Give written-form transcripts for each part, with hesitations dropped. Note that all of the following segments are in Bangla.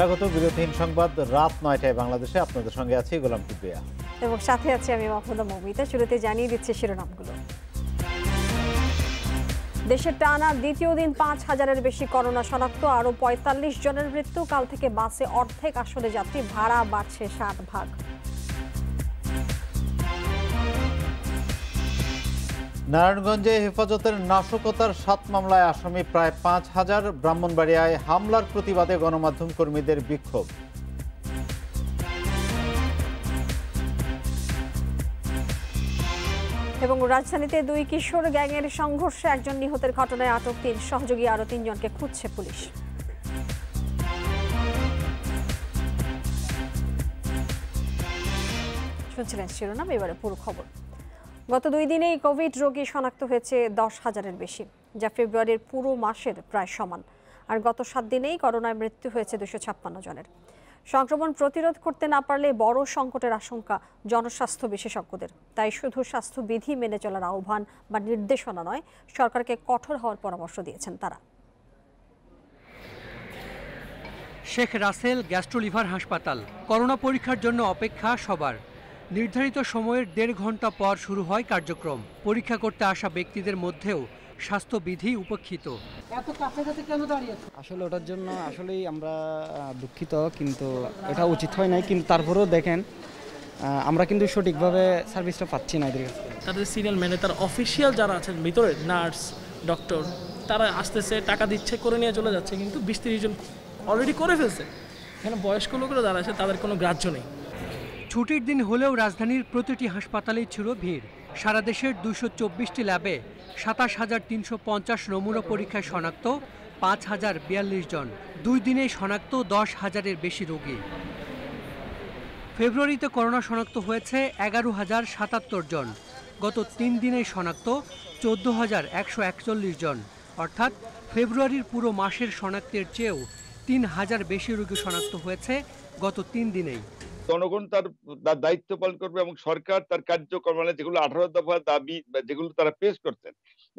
স্বাগত বিরতিহীন সংবাদ রাত ৯টায় বাংলাদেশে। আপনাদের সঙ্গে আছি গোলাম কিবরিয়া এবং সাথে আছি আমি মাহমুদা মৌমিতা। শুরুতে জানিয়ে দিচ্ছে শিরোনামগুলো। দেশের টানা দ্বিতীয় দিন ৫,০০০-এর বেশি করোনা শনাক্ত, আরও ৪৫ জনের মৃত্যু। কাল থেকে বাসে অর্ধেক আসনে যাত্রী, ভাড়া বাড়ছে ৬০ ভাগ। নারায়ণগঞ্জে হেফাজতের নাশকতার ৭ মামলায় আসামি প্রায় ৫,০০০। ব্রাহ্মণবাড়িয়ায় হামলার প্রতিবাদে গণমাধ্যম কর্মীদের বিক্ষোভ। এবং রাজধানীতে ২ কিশোর গ্যাংয়ের সংঘর্ষে একজন নিহতের ঘটনায় আটক ৩ সহযোগী, আরও ৩ জনকে খুঁজছে পুলিশ। শুনছিলেন শিরোনাম, এবারে পুরো খবর। গত ২ দিনেই কোভিড রোগী শনাক্ত হয়েছে ১০,০০০-এর বেশি, যা ফেব্রুয়ারির পুরো মাসের প্রায় সমান। আর গত ৭ দিনেই করোনায় মৃত্যু হয়েছে ২৫৬ জনের। সংক্রমণ প্রতিরোধ করতে না পারলে বড় সংকটের আশঙ্কা জনস্বাস্থ্য বিশেষজ্ঞদের। তাই শুধু স্বাস্থ্যবিধি মেনে চলার আহ্বান বা নির্দেশনা নয়, সরকারকে কঠোর হওয়ার পরামর্শ দিয়েছেন তারা। শেখ রাসেল গ্যাস্ট্রোলিভার হাসপাতাল, করোনা পরীক্ষার জন্য অপেক্ষা সবার। নির্ধারিত সময়ের ১.৫ ঘন্টা পর শুরু হয় কার্যক্রম। পরীক্ষা করতে আসা ব্যক্তিদের মধ্যেও স্বাস্থ্যবিধি উপেক্ষিত। এত কাছাকাছি কেন দাঁড়িয়ে আছে? আসলে ওটার জন্য আসলেই আমরা দুঃখিত, কিন্তু এটা উচিত হয় নাই। কিন্তু তারপরেও দেখেন আমরা কিন্তু সঠিকভাবে সার্ভিসটা পাচ্ছি না এদের কাছে। তাদের সিরিয়াল মেনে তার অফিসিয়াল যারা আছেন ভিতরে, নার্স, ডক্টর, তারা আসতেছে, টাকা দিচ্ছে, করে নিয়ে চলে যাচ্ছে। কিন্তু ২০-৩০ জন অলরেডি করে ফেলছে। এখানে বয়স্ক লোকেরা যারা আছে তাদের কোনো গ্রাহ্য নেই। ছুটির দিন হলেও রাজধানীর প্রতিটি হাসপাতালেই ছিল ভিড়। সারা দেশের ২২৪টি ল্যাবে ২৭,৩৫০ নমুনা পরীক্ষায় শনাক্ত ৫,০৪২ জন। ২ দিনে শনাক্ত ১০,০০০-এর বেশি রোগী। ফেব্রুয়ারিতে করোনা শনাক্ত হয়েছে ১১,০৭৭ জন। গত ৩ দিনে শনাক্ত ১৪,১৪১ জন। অর্থাৎ ফেব্রুয়ারির পুরো মাসের শনাক্তের চেয়েও ৩,০০০ বেশি রোগী শনাক্ত হয়েছে গত ৩ দিনেই। জনগণ তার দায়িত্ব পালন করবে এবং সরকার তার কার্যক্রম, মানে যেগুলো 18 দফা দাবি যেগুলো তারা পেশ করছেন,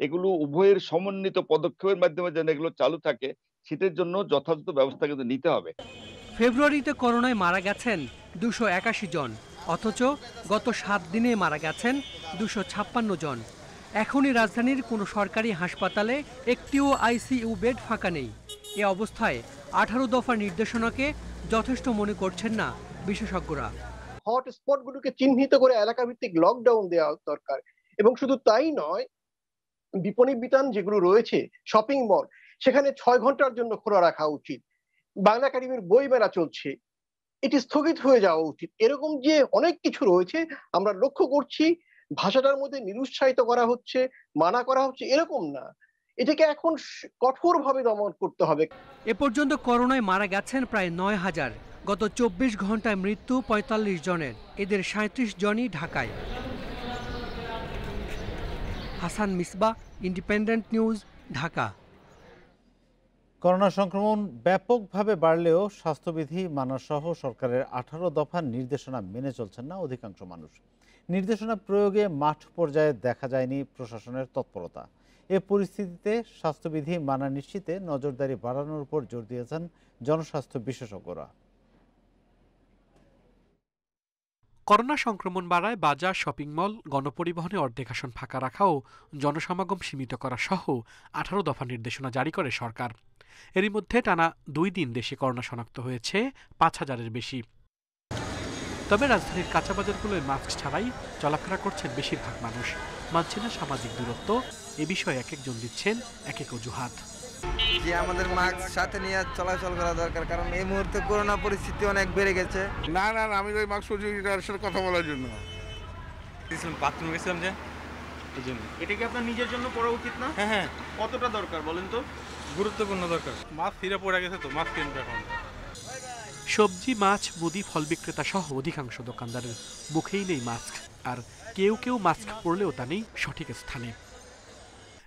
এগুলো উভয়ের সমন্বিত পদক্ষেপের মাধ্যমে যেন এগুলো চালু থাকে, সেটার জন্য যথাযথ ব্যবস্থা কিন্তু নিতে হবে। ফেব্রুয়ারিতে করোনায় মারা গেছেন ২৮১ জন, অথচ গত ৭ দিনে মারা গেছেন ২৫৬ জন। এখনই রাজধানীর কোনো সরকারি হাসপাতালে একটিও আইসিইউ বেড ফাঁকা নেই। এ অবস্থায় ১৮ দফার নির্দেশনাকে যথেষ্ট মনে করছেন না বিশেষজ্ঞরা। হটস্পটগুলোকে চিহ্নিত করে এলাকা ভিত্তিক লকডাউন দেওয়া দরকার। এবং শুধু তাই নয়, বিপণী বিতান যেগুলো রয়েছে, শপিং মল, সেখানে ৬ ঘন্টার জন্য খোলা রাখা উচিত। বাংলা একাডেমির বই মেলা চলছে, এটি স্থগিত হয়ে যাওয়া উচিত। এরকম যে অনেক কিছু রয়েছে আমরা লক্ষ্য করছি। ভাষাটার মধ্যে নিরুৎসাহিত করা হচ্ছে, মানা করা হচ্ছে, এরকম না। এটাকে এখন কঠোরভাবে দমন করতে হবে। এ পর্যন্ত করোনায় মারা গেছেন প্রায় ৯,০০০। গত ২৪ ঘন্টায় মৃত্যু ৪৫ জনের। এদের ৩৭ জনই ঢাকায়। Hasan Misbah, independent news, Dhaka. Corona সংক্রমণ ব্যাপকভাবে বাড়লেও স্বাস্থ্যবিধি মানাসহ সরকারের ১৮ দফার নির্দেশনা মেনে চলছেন না অধিকাংশ মানুষ। নির্দেশনা প্রয়োগে মাঠ পর্যায়ে দেখা যায়নি প্রশাসনের তৎপরতা। এ পরিস্থিতিতে স্বাস্থ্যবিধি মানা নিশ্চিতে নজরদারি বাড়ানোর উপর জোর দিয়েছেন জনস্বাস্থ্য বিশেষজ্ঞরা। করোনা সংক্রমণ বাড়ায় বাজার, শপিং মল, গণপরিবহনে অর্ধেক আসন ফাঁকা রাখা ও জনসমাগম সীমিত করা সহ ১৮ দফা নির্দেশনা জারি করে সরকার। এরই মধ্যে টানা ২ দিন দেশে করোনা শনাক্ত হয়েছে ৫,০০০-এর বেশি। তবে রাজধানীর কাঁচা বাজারগুলোয় মাস্ক ছাড়াই চলাফেরা করছেন বেশিরভাগ মানুষ। মানছে না সামাজিক দূরত্ব। এ বিষয়ে এক একজন দিচ্ছেন এক এক অজুহাত। যে আমাদের মাস্ক সাথে নিয়ে চলাচল করা দরকার, কারণ এই মুহূর্তে করোনা পরিস্থিতি অনেক বেড়ে গেছে। না আমি ওই মাস্ক সহযোগিতার সাথে কথা বলার জন্য বাথরুমে গেছিলাম, যে এই জন্য। এটা কি আপনার নিজের জন্য পড়া উচিত না? হ্যাঁ। কতটা দরকার বলেন তো? গুরুত্বপূর্ণ দরকার। মাস্ক ফিরে পড়ে গেছে তো, মাস্ক কিনবে এখন। সবজি, মাছ, মুদি, ফল বিক্রেতা সহ অধিকাংশ দোকানদারের মুখেই নেই মাস্ক, আর কেউ কেউ মাস্ক পরলেও তা নেই সঠিক স্থানে।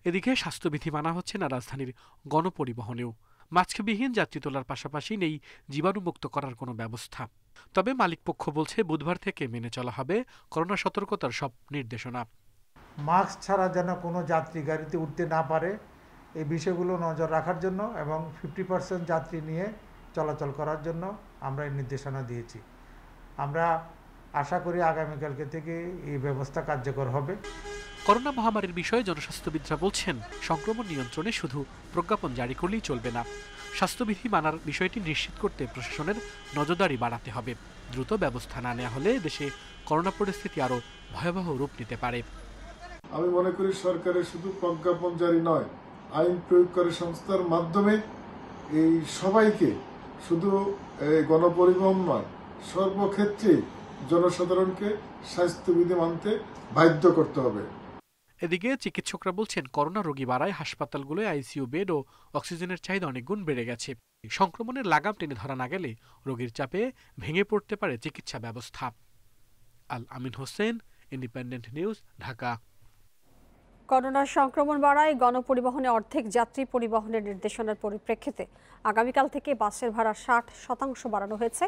এদিকে স্বাস্থ্যবিধি মানা হচ্ছে না রাজধানীর গণপরিবহনেও। মাস্কবিহীন যাত্রী তোলার পাশাপাশি নেই জীবাণুমুক্ত করার কোনো ব্যবস্থা। তবে মালিকপক্ষ বলছে বুধবার থেকে মেনে চলা হবে করোনা সতর্কতার সব নির্দেশনা। মাস্ক ছাড়া যেন কোনো যাত্রী গাড়িতে উঠতে না পারে, এই বিষয়গুলো নজর রাখার জন্য এবং 50% যাত্রী নিয়ে চলাচল করার জন্য আমরা এই নির্দেশনা দিয়েছি। আমরা আশা করি আগামীকালকে থেকে এই ব্যবস্থা কার্যকর হবে। করোনা মহামারীর বিষয়ে জনস্বাস্থ্যবিদরা বলছেন, সংক্রমণ নিয়ন্ত্রণে শুধু প্রজ্ঞাপন জারি করলেই চলবে না, স্বাস্থ্যবিধি মানার বিষয়টি নিশ্চিত করতে প্রশাসনের নজরদারি বাড়াতে হবে। দ্রুত ব্যবস্থা না নেওয়া হলে দেশে করোনা পরিস্থিতি আরও ভয়াবহ রূপ নিতে পারে। আমি মনে করি সরকারের শুধু প্রজ্ঞাপন জারি নয়, আইন প্রয়োগকারী সংস্থার মাধ্যমে এই সবাইকে শুধু গণপরিবহন নয়, সর্বক্ষেত্রে জনসাধারণকে স্বাস্থ্যবিধি মানতে বাধ্য করতে হবে। এদিকে চিকিৎসকরা বলছেন, করোনা রোগী বাড়ায় হাসপাতালগুলোয় আইসিইউ বেড ও অক্সিজেনের চাহিদা অনেক গুণ বেড়ে গেছে। সংক্রমণের লাগাম টেনে ধরা না গেলে রোগীর চাপে ভেঙে পড়তে পারে চিকিৎসা ব্যবস্থা। আল আমিন হোসেন, ইন্ডিপেন্ডেন্ট নিউজ, ঢাকা। করোনার সংক্রমণ বাড়ায় গণপরিবহনে অর্ধেক যাত্রী পরিবহনের নির্দেশনার পরিপ্রেক্ষিতে আগামীকাল থেকে বাসের ভাড়া 60% বাড়ানো হয়েছে।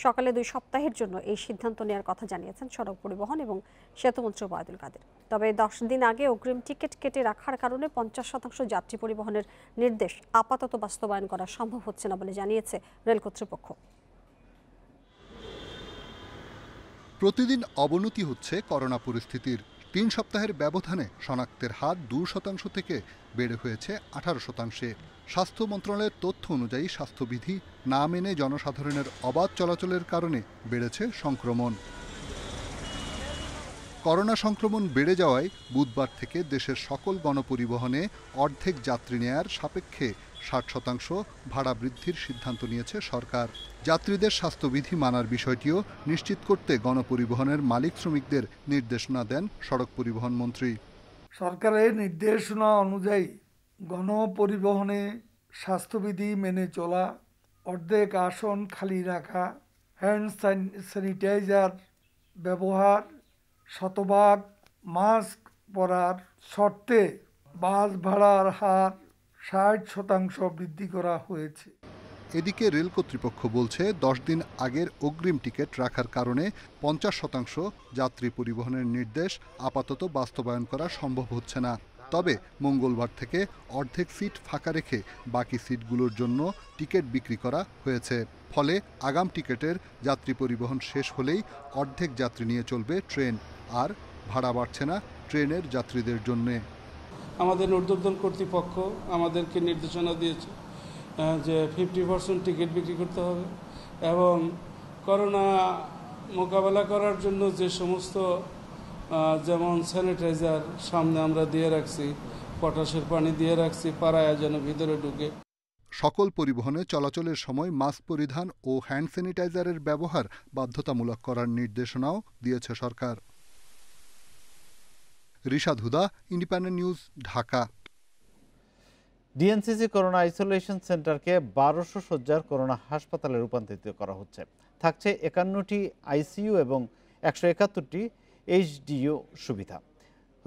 সকালে 2 সপ্তাহের জন্য এই সিদ্ধান্ত নেওয়ার কথা জানিয়েছেন সড়ক পরিবহন এবং সেতুমন্ত্রী ওবায়দুল কাদের। তবে 10 দিন আগে অগ্রিম টিকিট কেটে রাখার কারণে 50% যাত্রী পরিবহনের নির্দেশ আপাতত বাস্তবায়ন করা সম্ভব হচ্ছে না বলে জানিয়েছে রেল কর্তৃপক্ষ। প্রতিদিন অবনতি হচ্ছে করোনা পরিস্থিতির। 3 সপ্তাহের ব্যবধানে শনাক্তের হার 2% থেকে বেড়ে হয়েছে 18%। স্বাস্থ্য মন্ত্রণালয়ের তথ্য অনুযায়ী স্বাস্থ্যবিধি না মেনে জনসাধারণের অবাধ চলাচলের কারণে বেড়েছে সংক্রমণ। করোনা সংক্রমণ বেড়ে যাওয়ায় বুধবার থেকে দেশের সকল গণপরিবহনে অর্ধেক যাত্রী নেয়ার সাপেক্ষে 60% ভাড়া বৃদ্ধির সিদ্ধান্ত নিয়েছে সরকার। যাত্রীদের স্বাস্থ্যবিধি মানার বিষয়টিও নিশ্চিত করতে গণপরিবহনের মালিক শ্রমিকদের নির্দেশনা দেন সড়ক পরিবহন মন্ত্রী। সরকারের নির্দেশনা অনুযায়ী গণপরিবহনে স্বাস্থ্যবিধি মেনে চলা, অর্ধেক আসন খালি রাখা, হ্যান্ড স্যানিটাইজার ব্যবহার, শতভাগ মাস্ক পরার শর্তে বাস ভাড়ার হার 60% বৃদ্ধি করা হয়েছে। এদিকে রেল কর্তৃপক্ষ বলছে, 10 দিন আগের অগ্রিম টিকিট রাখার কারণে 50% যাত্রী পরিবহনের নির্দেশ আপাতত বাস্তবায়ন করা সম্ভব হচ্ছে না। তবে মঙ্গলবার থেকে অর্ধেক সিট ফাঁকা রেখে বাকি সিটগুলোর জন্য টিকিট বিক্রি করা হয়েছে। ফলে আগাম টিকিটের যাত্রী পরিবহন শেষ হলেই অর্ধেক যাত্রী নিয়ে চলবে ট্রেন, আর ভাড়া বাড়ছে না ট্রেনের যাত্রীদের জন্যে। আমাদের ঊর্ধ্বতন কর্তৃপক্ষ আমাদেরকে নির্দেশনা দিয়েছে যে 50% টিকিট বিক্রি করতে হবে এবং করোনা মোকাবেলা করার জন্য যে সমস্ত যেমন স্যানিটাইজার সামনে আমরা দিয়ে রাখছি, পটাশের পানি দিয়ে রাখছি, পাড়ায় যেন ভিতরে ঢুকে। সকল পরিবহনে চলাচলের সময় মাস্ক পরিধান ও হ্যান্ড স্যানিটাইজারের ব্যবহার বাধ্যতামূলক করার নির্দেশনাও দিয়েছে সরকার। Rishad Huda, independent news, Dhaka. DNCC corona isolation সেন্টারকে 1200 শয্যার করোনা হাসপাতালে রূপান্তরিত করা হচ্ছে। থাকছে 51টি আইসিইউ এবং 171টি এইচডিইউ সুবিধা।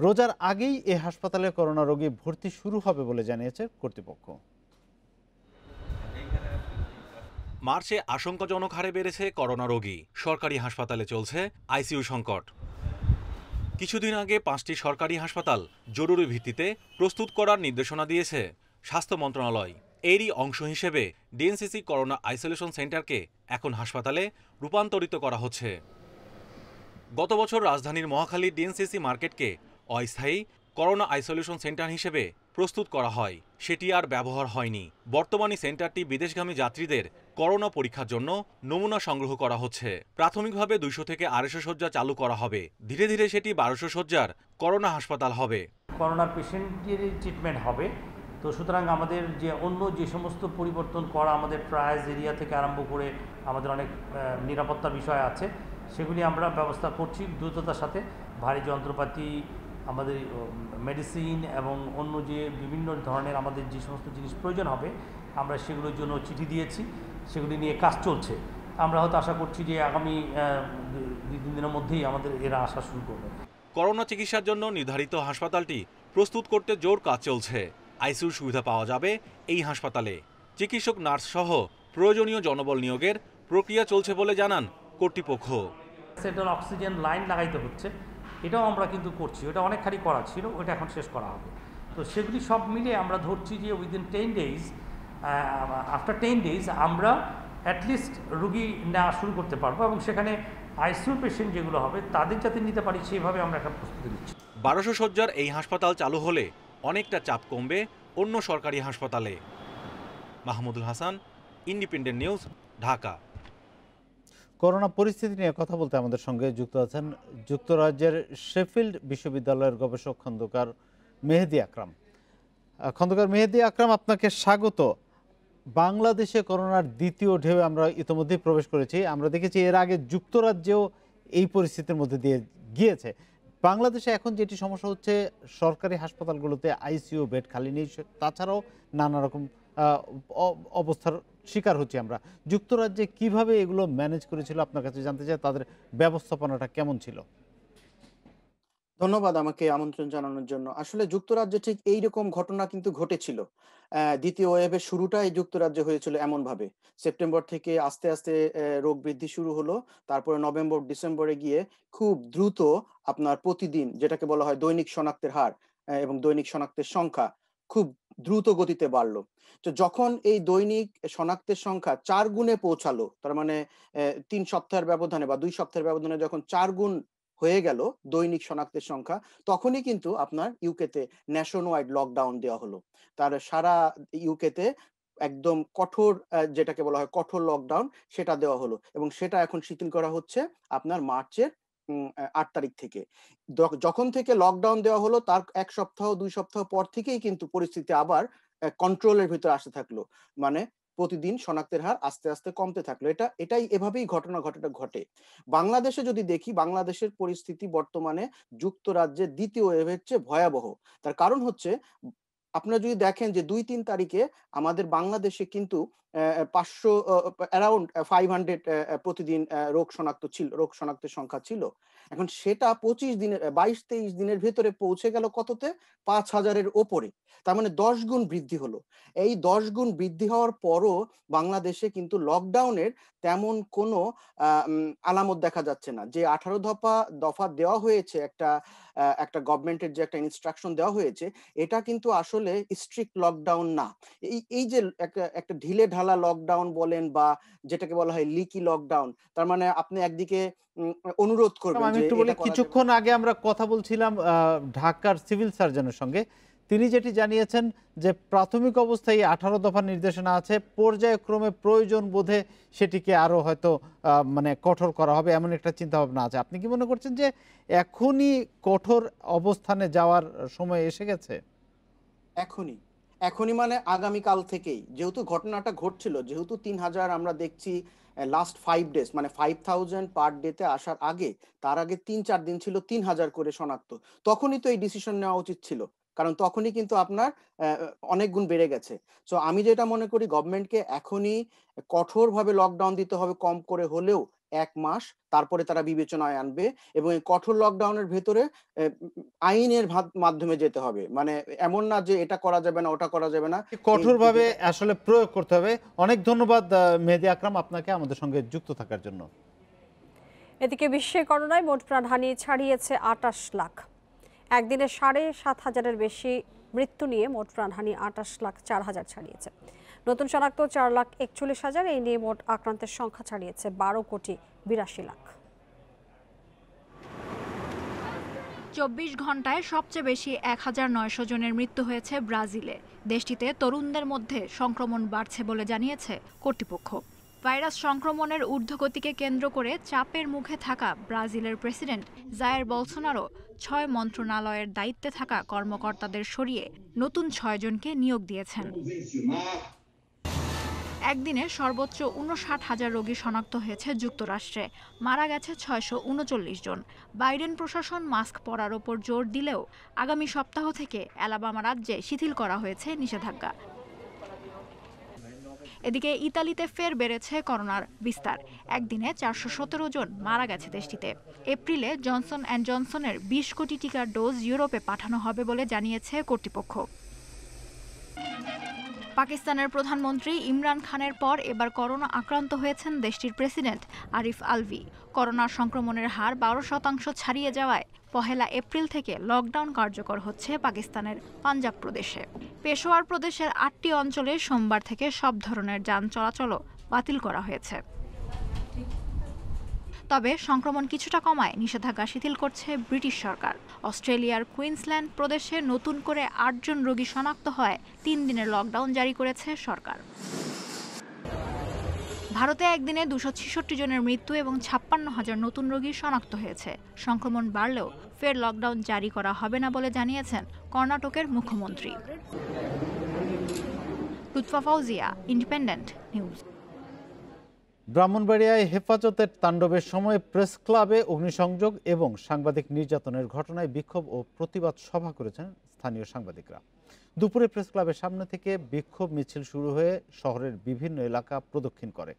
রোজার আগেই এই হাসপাতালে করোনা রোগী ভর্তি শুরু হবে বলে জানিয়েছে কর্তৃপক্ষ। মার্চে আশঙ্কাজনক হারে বেড়েছে করোনা রোগী। সরকারি হাসপাতালে চলছে আইসিইউ সংকট। কিছুদিন আগে 5টি সরকারি হাসপাতাল জরুরি ভিত্তিতে প্রস্তুত করার নির্দেশনা দিয়েছে স্বাস্থ্য মন্ত্রণালয়। এরই অংশ হিসেবে ডিএনসিসি করোনা আইসোলেশন সেন্টারকে এখন হাসপাতালে রূপান্তরিত করা হচ্ছে। গত বছর রাজধানীর মহাখালী ডিএনসিসি মার্কেটকে অস্থায়ী করোনা আইসোলেশন সেন্টার হিসেবে প্রস্তুত করা হয়, সেটি আর ব্যবহার হয়নি। বর্তমানে সেন্টারটি বিদেশগামী যাত্রীদের করোনা পরীক্ষার জন্য নমুনা সংগ্রহ করা হচ্ছে। প্রাথমিকভাবে 200 থেকে 250 শয্যা চালু করা হবে। ধীরে ধীরে সেটি 1200 শয্যার করোনা হাসপাতাল হবে। করোনার পেশেন্টের ট্রিটমেন্ট হবে, তো সুতরাং আমাদের যে অন্য যে সমস্ত পরিবর্তন করা, আমাদের ট্রায়ালস এরিয়া থেকে আরম্ভ করে আমাদের অনেক নিরাপত্তা বিষয় আছে, সেগুলি আমরা ব্যবস্থা করছি দ্রুততার সাথে। ভারী যন্ত্রপাতি, আমাদের মেডিসিন এবং অন্য যে বিভিন্ন ধরনের আমাদের যে সমস্ত জিনিস প্রয়োজন হবে, আমরা সেগুলোর জন্য চিঠি দিয়েছি, সেগুলি নিয়ে কাজ চলছে। আমরা হয়তো আশা করছি যে আগামী 2-3 দিনের মধ্যেই আমাদের এরা আসা শুরু করবে। করোনা চিকিৎসার জন্য নির্ধারিত হাসপাতালটি প্রস্তুত করতে জোর কাজ চলছে। আইসিইউ সুবিধা পাওয়া যাবে এই হাসপাতালে। চিকিৎসক, নার্স সহ প্রয়োজনীয় জনবল নিয়োগের প্রক্রিয়া চলছে বলে জানান কর্তৃপক্ষ। সেটার অক্সিজেন লাইন লাগাইতে হচ্ছে, এটাও আমরা কিন্তু করছি। ওটা অনেকখানি করা ছিল, ওটা এখন শেষ করা হবে। তো সেগুলি সব মিলে আমরা ধরছি যে উইদিন 10 days, আফটার 10 days আমরা অ্যাটলিস্ট রুগী নেওয়া শুরু করতে পারবো এবং সেখানে আইসিইউ পেশেন্ট যেগুলো হবে তাদের যাতে নিতে পারি সেইভাবে আমরা একটা প্রস্তুতি নিচ্ছি। 1200 শয্যার এই হাসপাতাল চালু হলে অনেকটা চাপ কমবে অন্য সরকারি হাসপাতালে। Mahmudul Hasan, independent news, Dhaka. Corona পরিস্থিতি নিয়ে কথা বলতে আমাদের সঙ্গে যুক্ত আছেন যুক্তরাজ্যের শেফিল্ড বিশ্ববিদ্যালয়ের গবেষক খন্দকার মেহেদী আকরাম। খন্দকার মেহেদী আকরাম, আপনাকে স্বাগত। বাংলাদেশে করোনার দ্বিতীয় ঢেউ আমরা ইতিমধ্যেই প্রবেশ করেছি। আমরা দেখেছি এর আগে যুক্তরাজ্যেও এই পরিস্থিতির মধ্যে দিয়ে গিয়েছে। বাংলাদেশে এখন যেটি সমস্যা হচ্ছে, সরকারি হাসপাতালগুলোতে আইসিইউ বেড খালি নেই, তাছাড়াও নানা রকম অবস্থার শিকার হচ্ছি আমরা। যুক্তরাজ্যে কিভাবে এগুলো ম্যানেজ করেছিল আপনার কাছে জানতে চাই, তাদের ব্যবস্থাপনাটা কেমন ছিল? ধন্যবাদ আমাকে আমন্ত্রণ জানানোর জন্য। আসলে যুক্তরাজ্যে ঠিক এইরকম ঘটনা কিন্তু ঘটেছিল। দ্বিতীয় ওয়েভের শুরুটাই যুক্তরাজ্যে হয়েছিল এমন ভাবে। সেপ্টেম্বর থেকে আস্তে আস্তে রোগ বৃদ্ধি শুরু হলো। তারপরে নভেম্বর ডিসেম্বরে গিয়ে খুব দ্রুত আপনার প্রতিদিন যেটাকে বলা হয় দৈনিক শনাক্তের হার এবং দৈনিক শনাক্তের সংখ্যা খুব দ্রুত গতিতে বাড়লো। তো যখন এই দৈনিক শনাক্তের সংখ্যা 4 গুণে পৌঁছালো, তার মানে 3 সপ্তাহের ব্যবধানে বা 2 সপ্তাহের ব্যবধানে যখন 4 গুণ হয়ে গেল দৈনিক শনাক্তের সংখ্যা, তখনই কিন্তু আপনার ইউকেতে ন্যাশন ওয়াইড লকডাউন দেওয়া হলো। তার সারা ইউকেতে একদম কঠোর যেটাকে বলা হয় কঠোর লকডাউন সেটা দেওয়া হলো এবং সেটা এখন শিথিল করা হচ্ছে আপনার মার্চের 8 তারিখ থেকে। যখন থেকে লকডাউন দেওয়া হলো তার 1 সপ্তাহ 2 সপ্তাহ পর থেকেই কিন্তু পরিস্থিতি আবার কন্ট্রোলের ভিতরে আসতে থাকলো। মানে প্রতিদিন শনাক্তের হার আস্তে আস্তে কমতে থাকলো। এটাই এভাবেই ঘটনাটা ঘটে। বাংলাদেশে যদি দেখি, বাংলাদেশের পরিস্থিতি বর্তমানে যুক্তরাজ্যের দ্বিতীয় ওয়েভের চেয়ে ভয়াবহ। তার কারণ হচ্ছে আপনারা যদি দেখেন যে 2-3 তারিখে আমাদের বাংলাদেশে কিন্তু 500 অ্যারাউন্ড 500 প্রতিদিন রোগ শনাক্তের সংখ্যা ছিল। এখন সেটা 22-23 দিনের ভেতরে পৌঁছে গেল কততে? 5000-এর ওপরে। তার মানে 10 গুণ বৃদ্ধি হলো। এই 10 গুণ বৃদ্ধি হওয়ার পরও বাংলাদেশে কিন্তু লকডাউনের তেমন কোনো আলামত দেখা যাচ্ছে না। যে 18 দফা দেওয়া হয়েছে, একটা গভর্নমেন্টের যে একটা ইনস্ট্রাকশন দেওয়া হয়েছে, এটা কিন্তু আসলে স্ট্রিক্ট লকডাউন না। এই যে একটা ঢিলে ঢালা লকডাউন বলেন বা যেটাকে বলা হয় লিকি লকডাউন, তার মানে আপনি একদিকে অনুরোধ করবেন। আমি একটু বলি, কিছুক্ষণ আগে আমরা কথা বলছিলাম ঢাকার সিভিল সার্জনের সঙ্গে। তিনি যেটি জানিয়েছেন যে প্রাথমিক অবস্থায় 18 দফা নির্দেশনা আছে, পর্যায়ক্রমে প্রয়োজন বোধে সেটিকে আরো হয়তো মানে কঠোর করা হবে, এমন একটা চিন্তা ভাবনা আছে। আপনি কি মনে করছেন যে এখনই কঠোর অবস্থানে যাওয়ার সময় এসে গেছে? এখনই মানে আগামীকাল থেকেই, যেহেতু ঘটনাটা ঘটছিল, যেহেতু 3000 আমরা দেখছি লাস্ট 5 ডেজ, মানে 5000 পার ডেতে আসার আগে, তার আগে 3-4 দিন ছিল 3000 করে শনাক্ত। তখনই তো এই ডিসিশন নেওয়া উচিত ছিল, কারণ তখনই কিন্তু আপনার অনেক গুণ বেড়ে গেছে। সো আমি যেটা মনে করি, গভর্নমেন্টকে এখনই কঠোরভাবে লকডাউন দিতে হবে, কম করে হলেও 1 মাস, তারপরে তারা বিবেচনায় আনবে এবং এই কঠোর লকডাউনের ভেতরে আইনের মাধ্যমে যেতে হবে। মানে এমন না যে এটা করা যাবে না, ওটা করা যাবে না, কঠোরভাবে আসলে প্রয়োগ করতে হবে। অনেক ধন্যবাদ মেহেদী আকরাম আপনাকে আমাদের সঙ্গে যুক্ত থাকার জন্য। এদিকে বিশ্বে করোনায় মোট প্রাণহানি ছাড়িয়েছে 28 লাখ। একদিনে 7,500-এর বেশি মৃত্যু নিয়ে মোট প্রাণহানি 28,04,000 ছাড়িয়েছে। নতুন শনাক্ত 4,41,000। এই নিয়ে মোট আক্রান্তের সংখ্যা ছাড়িয়েছে 12,82,00,000। 24 ঘন্টায় সবচেয়ে বেশি 1,900 জনের মৃত্যু হয়েছে ব্রাজিলে। দেশটিতে তরুণদের মধ্যে সংক্রমণ বাড়ছে বলে জানিয়েছে কর্তৃপক্ষ। ভাইরাস সংক্রমণের ঊর্ধ্বগতিকে কেন্দ্র করে চাপের মুখে থাকা ব্রাজিলের প্রেসিডেন্ট জায়ের বলসোনারো 6 মন্ত্রণালয়ের দায়িত্বে থাকা কর্মকর্তাদের সরিয়ে নতুন 6 জনকে নিয়োগ দিয়েছেন। একদিনে সর্বোচ্চ 59,000 রোগী শনাক্ত হয়েছে যুক্তরাষ্ট্রে, মারা গেছে 639 জন। বাইডেন প্রশাসন মাস্ক পরার ওপর জোর দিলেও আগামী সপ্তাহ থেকে অ্যালাবামা রাজ্যে শিথিল করা হয়েছে নিষেধাজ্ঞা। এদিকে ইতালিতে ফের বেড়েছে করোনার বিস্তার। একদিনে 417 জন মারা গেছে দেশটিতে। এপ্রিলে জনসন অ্যান্ড জনসনের 20 কোটি টিকার ডোজ ইউরোপে পাঠানো হবে বলে জানিয়েছে কর্তৃপক্ষ। পাকিস্তানের প্রধানমন্ত্রী ইমরান খানের পর এবার করোনা আক্রান্ত হয়েছেন দেশটির প্রেসিডেন্ট আরিফ আলভি। করোনা সংক্রমণের হার 12% ছাড়িয়ে যাওয়ায় 1 এপ্রিল থেকে লকডাউন কার্যকর হচ্ছে পাকিস্তানের পাঞ্জাব প্রদেশে। পেশোয়ার প্রদেশের 8টি অঞ্চলে সোমবার থেকে সব ধরনের যান চলাচলও বাতিল করা হয়েছে। তবে সংক্রমণ কিছুটা কমায় নিষেধাজ্ঞা শিথিল করছে ব্রিটিশ সরকার। অস্ট্রেলিয়ার কুইন্সল্যান্ড প্রদেশে নতুন করে ৮ জন রোগী শনাক্ত হয় ৩ দিনের লকডাউন জারি করেছে সরকার। ভারতে একদিনে ২৬৬ জনের মৃত্যু এবং ৫৬,০০০ নতুন রোগী শনাক্ত হয়েছে। সংক্রমণ বাড়লেও ফের লকডাউন জারি করা হবে না বলে জানিয়েছেন কর্ণাটকের মুখ্যমন্ত্রী। Lutfa Fauzia, independent news. ব্রাহ্মণবাড়িয়ায় হেফাজতের তাণ্ডবের সময় প্রেস ক্লাবে অগ্নিসংযোগ এবং সাংবাদিক নির্যাতনের ঘটনায় বিক্ষোভ ও প্রতিবাদ সভা করেছেন স্থানীয় সাংবাদিকরা। দুপুরে প্রেস ক্লাবের সামনে থেকে বিক্ষোভ মিছিল শুরু হয়ে শহরের বিভিন্ন এলাকা প্রদক্ষিণ করে।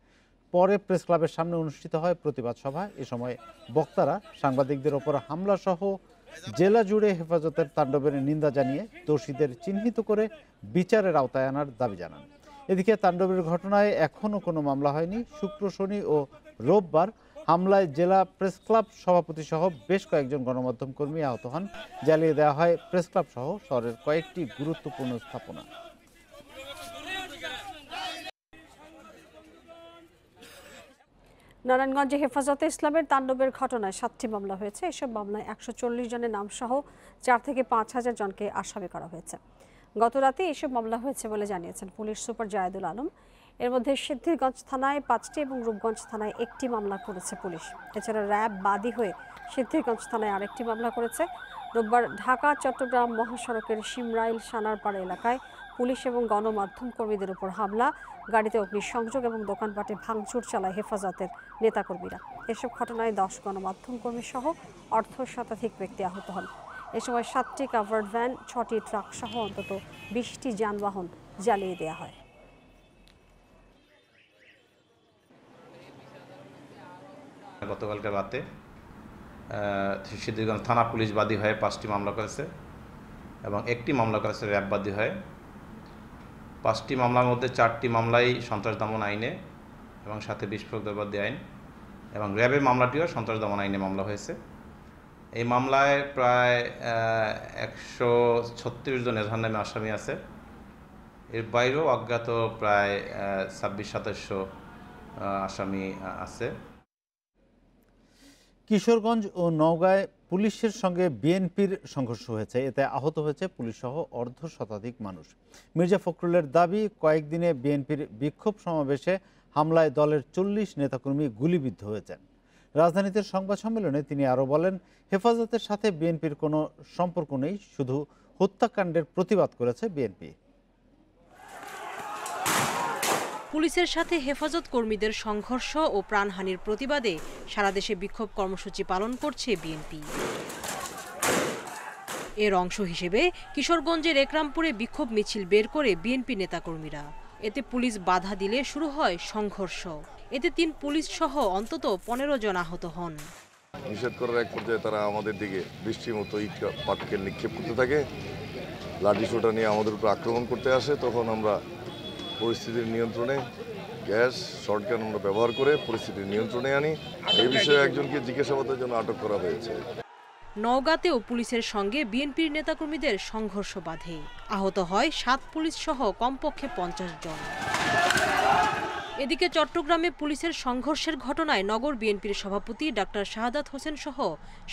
পরে প্রেস ক্লাবের সামনে অনুষ্ঠিত হয় প্রতিবাদ সভা। এ সময় বক্তারা সাংবাদিকদের ওপর হামলা সহ জেলা জুড়ে হেফাজতের তাণ্ডবের নিন্দা জানিয়ে দোষীদের চিহ্নিত করে বিচারের আওতায় আনার দাবি জানান। এদিকে তাণ্ডবের ঘটনায় এখনও কোনো মামলা হয়নি। শুক্র, শনি ও রোববার হামলায় জেলা প্রেস ক্লাব সভাপতি সহ বেশ কয়েকজন গণমাধ্যম কর্মী আহত হন। জ্বালিয়ে দেওয়া হয় প্রেস ক্লাব সহ শহরের কয়েকটি গুরুত্বপূর্ণ স্থাপনা। নারায়ণগঞ্জে হেফাজতে ইসলামের তাণ্ডবের ঘটনায় 7টি মামলা হয়েছে। এসব মামলায় 140 জনের নাম সহ 4 থেকে 5,000 জনকে আসামি করা হয়েছে। গত রাতে এসব মামলা হয়েছে বলে জানিয়েছেন পুলিশ সুপার জায়েদুল আলম। এর মধ্যে সিদ্ধিরগঞ্জ থানায় 5টি এবং রূপগঞ্জ থানায় 1টি মামলা করেছে পুলিশ। এছাড়া র্যাব বাদী হয়ে সিদ্ধিরগঞ্জ থানায় আরেকটি মামলা করেছে। রোববার ঢাকা চট্টগ্রাম মহাসড়কের শিমরাইল সানারপাড়া এলাকায় পুলিশ এবং গণমাধ্যম কর্মীদের উপর হামলা, গাড়িতে অগ্নিসংযোগ এবং দোকানপাটে ভাঙচুর চালায় হেফাজতের নেতাকর্মীরা। এসব ঘটনায় 10 গণমাধ্যম কর্মী সহ অর্ধশতাধিক ব্যক্তি আহত হন। এ সময় 7টি কাভার্ড ভ্যান, 6টি ট্রাক সহ অন্তত 20টি যানবাহন জ্বালিয়ে দেওয়া হয়। গতকালকে রাতে সিদ্ধিরগঞ্জ থানা পুলিশ বাদী হয়ে 5টি মামলা করেছে এবং 1টি মামলা করেছে র্যাব বাদী হয়ে। 5টি মামলার মধ্যে 4টি মামলাই সন্ত্রাস দমন আইনে এবং সাথে বিস্ফোরক দ্রব্যাদি আইন, এবং র্যাবের মামলাটিও সন্ত্রাস দমন আইনে মামলা হয়েছে। এই মামলায় প্রায় 136 জন এজাহার নামে আসামি আছে। এর বাইরেও অজ্ঞাত প্রায় 26-27 আসামি আছে। কিশোরগঞ্জ ও নওগাঁয় পুলিশের সঙ্গে বিএনপির সংঘর্ষ হয়েছে। এতে আহত হয়েছে পুলিশ সহ অর্ধশতাধিক মানুষ। মির্জা ফখরুলের দাবি, কয়েকদিনে বিএনপির বিক্ষোভ সমাবেশে হামলায় দলের 40 নেতাকর্মী গুলিবিদ্ধ হয়েছেন। রাজধানীতে সংবাদ সম্মেলনে তিনি আরও বলেন, হেফাজতের সাথে বিএনপির কোনো সম্পর্ক নেই, শুধু হত্যাকাণ্ডের প্রতিবাদ করেছে বিএনপি। পুলিশের সাথে হেফাজত কর্মীদের সংঘর্ষ ও প্রাণহানির প্রতিবাদে সারা দেশে বিক্ষোভ কর্মসূচি পালন করছে বিএনপি। এর অংশ হিসেবে কিশোরগঞ্জের একরামপুরে বিক্ষোভ মিছিল বের করে বিএনপি নেতাকর্মীরা। এতে পুলিশ বাধা দিলে শুরু হয় সংঘর্ষ। এতে 3 পুলিশ সহ অন্তত 15 জন আহত হন। নিষেধ করার এক পর্যায়ে তারা আমাদের দিকে বৃষ্টির মতো ইট পাটকেল নিক্ষেপ করতে থাকে, লাঠি সোটা নিয়ে আমাদের উপর আক্রমণ করতে আসে। তখন আমরা পরিস্থিতির নিয়ন্ত্রণে গ্যাস শর্টগান আমরা ব্যবহার করে পরিস্থিতির নিয়ন্ত্রণে আনি। এই বিষয়ে একজনকে জিজ্ঞাসাবাদের জন্য আটক করা হয়েছে। নওগাঁতেও পুলিশের সঙ্গে বিএনপির নেতাকর্মীদের সংঘর্ষ বাধে। আহত হয় 7 পুলিশ সহ কমপক্ষে 50 জন। এদিকে চট্টগ্রামে পুলিশের সংঘর্ষের ঘটনায় নগর বিএনপির সভাপতি ডাক্তার শাহাদাত হোসেন সহ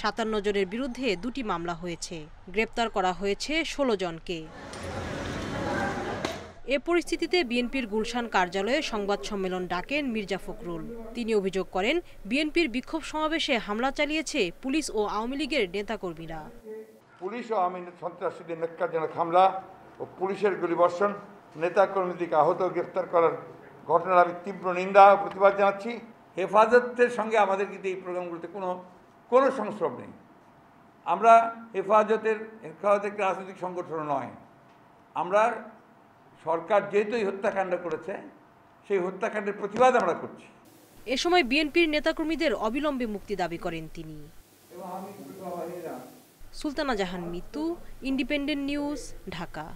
57 জনের বিরুদ্ধে 2টি মামলা হয়েছে। গ্রেপ্তার করা হয়েছে 16 জনকে। এ পরিস্থিতিতে বিএনপির গুলশান কার্যালয়ে সংবাদ সম্মেলন ডাকেন মির্জা ফখরুল। তিনি অভিযোগ করেন, বিএনপির বিক্ষোভ সমাবেশে হামলা চালিয়েছে পুলিশ ও আওয়ামী লীগের নেতাকর্মীরা। পুলিশ ও আওয়ামী সন্ত্রাসীদের ন্যাক্কারজনক হামলা ও পুলিশের গুলিবর্ষণ, নেতাকর্মীদেরকে আহত গ্রেফতার করার ঘটনার আমি তীব্র নিন্দা ও প্রতিবাদ জানাচ্ছি। হেফাজতের সঙ্গে আমাদের কিন্তু এই প্রোগ্রামগুলোতে কোনো সংস্রব নেই। আমরা হেফাজত একটি রাজনৈতিক সংগঠন নয়। আমরা সরকার যেহেতু এই হত্যাকাণ্ড করেছে, সেই হত্যাকাণ্ডের প্রতিবাদ আমরা করছি। এ সময় বিএনপির নেতাকর্মীদের অবিলম্বে মুক্তি দাবি করেন তিনি। সুলতানা জাহান মিতু, ইন্ডিপেন্ডেন্ট নিউজ, ঢাকা।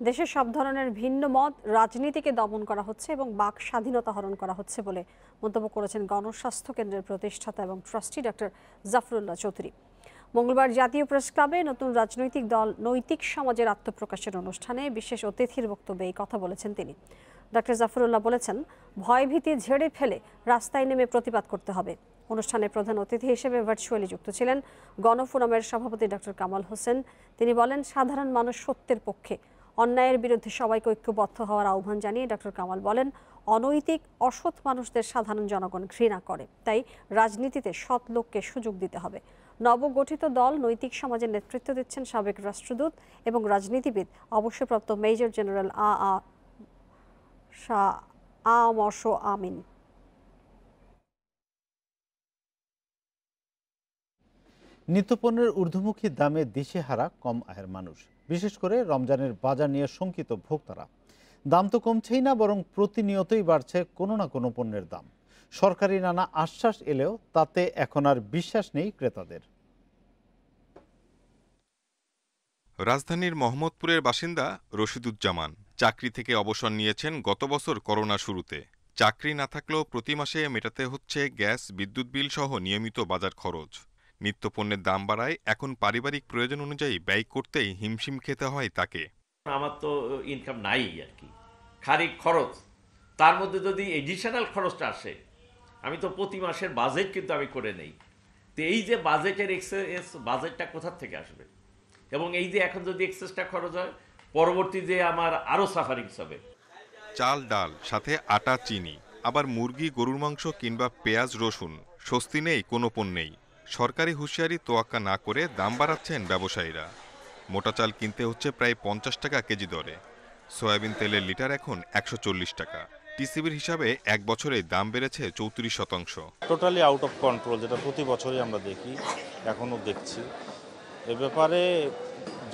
দেশের সব ধরনের ভিন্ন মত রাজনীতিকে দমন করা হচ্ছে এবং বাক স্বাধীনতা হরণ করা হচ্ছে বলে মন্তব্য করেছেন গণস্বাস্থ্য কেন্দ্রের প্রতিষ্ঠাতা এবং ট্রাস্টি ডক্টর জাফরুল্লাহ চৌধুরী। মঙ্গলবার জাতীয় প্রেস ক্লাবে নতুন রাজনৈতিক দল নৈতিক সমাজের আত্মপ্রকাশের অনুষ্ঠানে বিশেষ অতিথির বক্তব্যে এই কথা বলেছেন তিনি। ডক্টর জাফরুল্লাহ বলেছেন, ভয়ভীতি ঝেড়ে ফেলে রাস্তায় নেমে প্রতিবাদ করতে হবে। অনুষ্ঠানে প্রধান অতিথি হিসেবে ভার্চুয়ালি যুক্ত ছিলেন গণফোরামের সভাপতি ডক্টর কামাল হোসেন। তিনি বলেন, সাধারণ মানুষ সত্যের পক্ষে, অন্যায়ের বিরুদ্ধে সবাইকে ঐক্যবদ্ধ হওয়ার আহ্বান জানিয়ে ডক্টর কামাল বলেন, অনৈতিক অসৎ মানুষদের সাধারণ জনগণ ঘৃণা করে, তাই রাজনীতিতে সৎ লোককে সুযোগ দিতে হবে। নবগঠিত দল নৈতিক সমাজের নেতৃত্ব দিচ্ছেন সাবেক রাষ্ট্রদূত এবং রাজনীতিবিদ অবসরপ্রাপ্ত মেজর জেনারেল আমিন। নিত্যপণ্যের ঊর্ধ্বমুখী দামে দিশেহারা কম আয়ের মানুষ, বিশেষ করে রমজানের বাজার নিয়ে শঙ্কিত ভোক্তারা। দাম তো কমছেই না, বরং প্রতিনিয়তই বাড়ছে কোনো না কোনো পণ্যের দাম। সরকারি নানা আশ্বাস এলেও তাতে এখন আর বিশ্বাস নেই ক্রেতাদের। রাজধানীর মোহাম্মদপুরের বাসিন্দা রশিদুজ্জামান চাকরি থেকে অবসর নিয়েছেন গত বছর করোনা শুরুতে। চাকরি না থাকলেও প্রতি মাসে মেটাতে হচ্ছে গ্যাস, বিদ্যুৎ বিল সহ নিয়মিত বাজার খরচ। নিত্যপণ্যের দাম বাড়ায় এখন পারিবারিক প্রয়োজন অনুযায়ী ব্যয় করতেই হিমশিম খেতে হয় তাকে। আমার তো ইনকাম নাই আর কি, খালি খরচ, তার মধ্যে যদি এডিশনাল খরচটা আসে, আমি তো প্রতি মাসের বাজেট কিন্তু আমি করে নেই। তো এই যে বাজেটের এক্সেস, বাজেটটা কোথা থেকে আসবে? এবং এই যে এখন যদি এক্সেসটা খরচ হয়, পরবর্তীতে আমার আরও সাফারিংস হবে। চাল, ডাল, সাথে আটা, চিনি, আবার মুরগি, গরুর মাংস কিংবা পেঁয়াজ, রসুন, স্বস্তি নেই কোনো পণ্যেই। সরকারি হুঁশিয়ারি তোয়াক্কা না করে দাম বাড়াচ্ছেন ব্যবসায়ীরা। মোটা চাল কিনতে হচ্ছে প্রায় 50 টাকা কেজি দরে। সয়াবিন তেলের লিটার এখন 140 টাকা। টিসিবির হিসাবে এক বছরে দাম বেড়েছে 34%। টোটালি আউট অফ কন্ট্রোল, যেটা প্রতি বছরই আমরা দেখি, এখনও দেখছি। এ ব্যাপারে